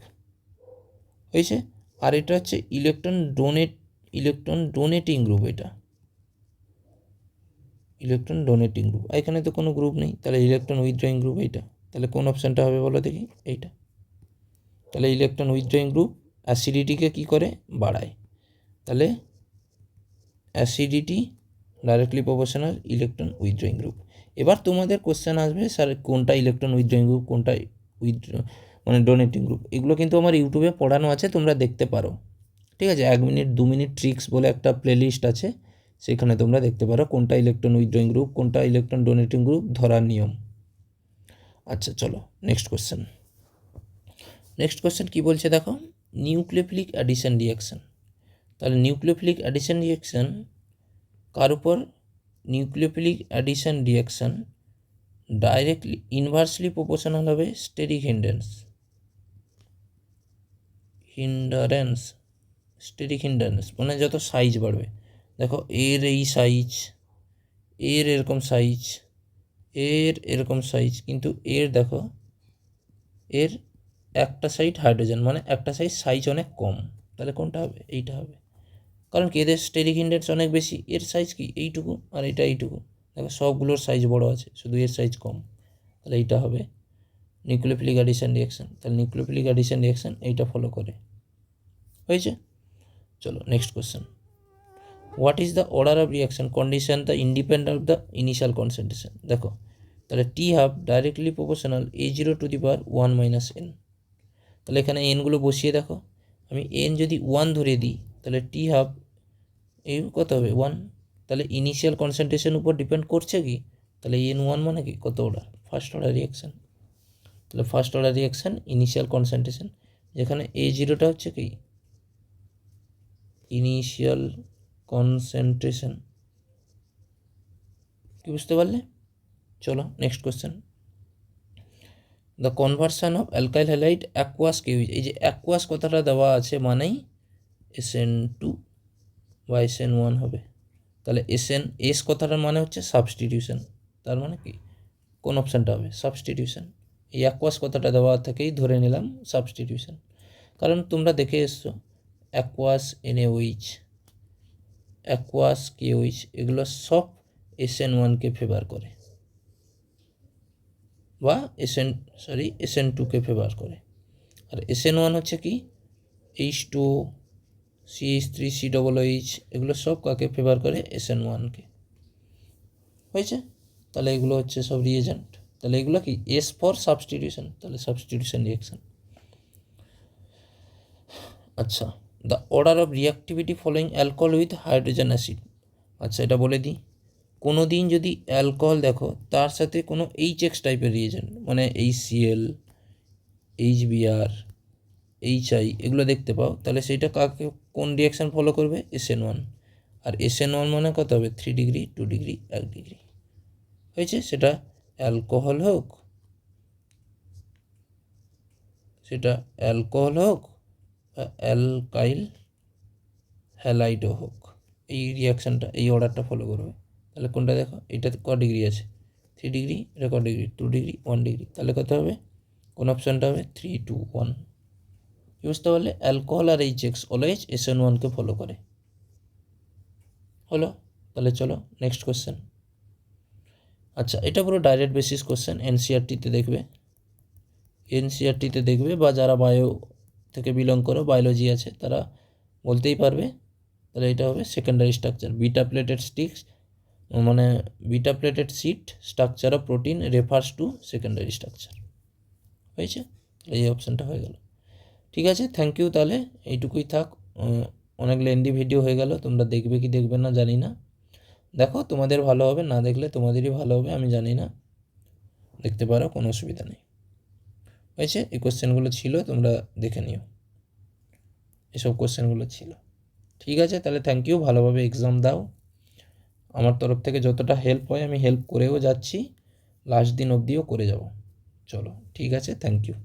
হয়েছে। আর এটা হচ্ছে ইলেকট্রন ডোনেটিং গ্রুপ, এটা ইলেকট্রন ডোনেটিং গ্রুপ। এখানে তো কোনো গ্রুপ নেই, তাহলে ইলেকট্রন উইথড্রয়িং গ্রুপ এইটা। তাহলে কোন অপশানটা হবে বলো দেখি? এইটা। তাহলে ইলেকট্রন উইথড্রয়িং গ্রুপ অ্যাসিডিটিকে কী করে? বাড়ায়। তাহলে acidity directly proportional electron withdrawing group. এবার তোমাদের কোশ্চেন আসবে, স্যার কোনটা ইলেকট্রন উইথড্রয়িং গ্রুপ, কোনটা ডোনেটিং গ্রুপ। এগুলো কিন্তু আমার ইউটিউবে পড়ানো আছে, তোমরা দেখতে পারো। ঠিক আছে, 1 মিনিট 2 মিনিট ট্রিক্স বলে একটা প্লেলিস্ট আছে, সেখানে তোমরা দেখতে পারো কোনটা ইলেকট্রন উইথড্রয়িং গ্রুপ, কোনটা ইলেকট্রন ডোনেটিং গ্রুপ ধরার নিয়ম। আচ্ছা চলো নেক্সট কোশ্চেন কী বলছে দেখো? Nucleophilic addition reaction. তাহলে নিউক্লিওফিলিক অ্যাডিশন রিয়াকশান কার উপর? Nucleophilic addition reaction directly inversely proportional হবে স্টেরিক হিন্ডারেন্স, মানে যত সাইজ বাড়বে। দেখো এর এই সাইজ, এর এরকম সাইজ, এর এরকম সাইজ, কিন্তু এর দেখো এর একটা সাইড হাইড্রোজেন, মানে একটা সাইজ অনেক কম। তাহলে কোনটা হবে? এইটা হবে। কারণ কি এদের স্টেরিক হিন্ডারেন্স অনেক বেশি, এর সাইজ কি এইটুকু আর এটা এইটুকু। দেখো সবগুলোর সাইজ বড় আছে, শুধু এর সাইজ কম। তাহলে এইটা হবে নিউক্লিওফিলিক অ্যাডিশন রিয়াকশান। তাহলে নিউক্লিওফিলিক অ্যাডিশন রিয়াকশান এইটা ফলো করে। হয়েছে? চলো next question. What is the order of reaction condition the independent of the initial concentration. দেখো তাহলে T½ directly proportional A0⁻1 - n। তাহলে এখানে এনগুলো বসিয়ে দেখো, আমি n যদি 1 ধরে দিই, তাহলে T½ এই কত হবে? 1। তাহলে ইনিশিয়াল কনসেন্ট্রেশন উপর ডিপেন্ড করছে কি? তাহলে N1 মানে কি? কত অর্ডার? First order reaction. তাহলে first order reaction initial concentration, যেখানে A0টা হচ্ছে কি? Initial concentration. কি বুঝতে পারলে? চলো next question. The conversion of alkyl halide aqueous কেউইজ। এই যে অ্যাকুয়াস কথাটা দেওয়া আছে মানেই SN2 বা SN1 হবে। তাহলে এস কথাটার মানে হচ্ছে সাবস্টিটিউশন, তার মানে কি কোন অপশানটা হবে? সাবস্টিটিউশন। এই অ্যাকোয়াস কথাটা দেওয়া থেকেই ধরে নিলাম সাবস্টিটিউশন, কারণ তোমরা দেখে এসছো অ্যাকোয়াস NaOH, অ্যাকোয়াস KOH এগুলো সব SN1কে ফেভার করে বা SN2কে ফেভার করে। আর SN1 হচ্ছে কি H2O, CH3COOH, এগুলো সব কাকে ফেভার করে? SN1কে। হয়েছে? তাহলে এগুলো হচ্ছে সব রিয়েজেন্ট। তাহলে এগুলো কি এস ফর সাবস্টিটিউশন, তাহলে সাবস্টিটিউশন রিয়াকশন। আচ্ছা, the order of reactivity following alcohol with hydrogen acid. আচ্ছা, এটা বলে দিই, কোনো দিন যদি অ্যালকোহল দেখো তার সাথে কোনো HX টাইপের রিয়েজেন্ট, মানে HCl, HBr, HI এগুলো দেখতে পাও, তাহলে সেইটা কাকে কোন রিয়াকশান ফলো করবে? SN1। আর SN1 মানে কত হবে? 3 ডিগ্রি, 2 ডিগ্রি, 1 ডিগ্রি। হয়েছে? সেটা অ্যালকোহল হোক, বা অ্যালকাইল হ্যালাইডও হোক, এই রিয়াকশানটা, এই অর্ডারটা ফলো করবে। তাহলে কোনটা দেখো, এটা ক ডিগ্রি আছে? 3 ডিগ্রি, এটা ক ডিগ্রি? 2 degree, 1 degree. তাহলে কত হবে? কোন অপশানটা হবে? 3, 2, 1। বুঝতে পারলে? অ্যালকোহল আর HX অলওয়েজ SN1কে ফলো করে। হলো? তাহলে চলো নেক্সট কোশ্চেন। আচ্ছা, এটা পুরো ডাইরেক্ট বেসিস কোশ্চেন, এনসিআরটিতে দেখবে বা যারা বায়ো থেকে বিলং করো, বায়োলজি আছে, তারা বলতেই পারবে। তাহলে এটা হবে secondary structure, beta pleated sheet structure of protein refers to secondary structure. হয়েছে? এই অপশানটা হয়ে গেল। ঠিক আছে, থ্যাংক ইউ। তাহলে এইটুকুই থাক, অনেক লেন্দি ভিডিও হয়ে গেল। তোমরা দেখবে কি দেখবে না জানি না, দেখো তোমাদের ভালো হবে, না দেখলে তোমাদেরই ভালো হবে, আমি জানি না, দেখতে পারো, কোনো অসুবিধা নেই। হয়েছে? এই কোশ্চেনগুলো ছিল, তোমরা দেখে নিও, এসব কোশ্চেনগুলো ছিল। ঠিক আছে, তাহলে থ্যাংক ইউ, ভালোভাবে এক্সাম দাও। আমার তরফ থেকে যতটা হেল্প হয় আমি হেল্প করেও যাচ্ছি, লাস্ট দিন অবধিও করে যাব। চলো, ঠিক আছে, থ্যাংক ইউ।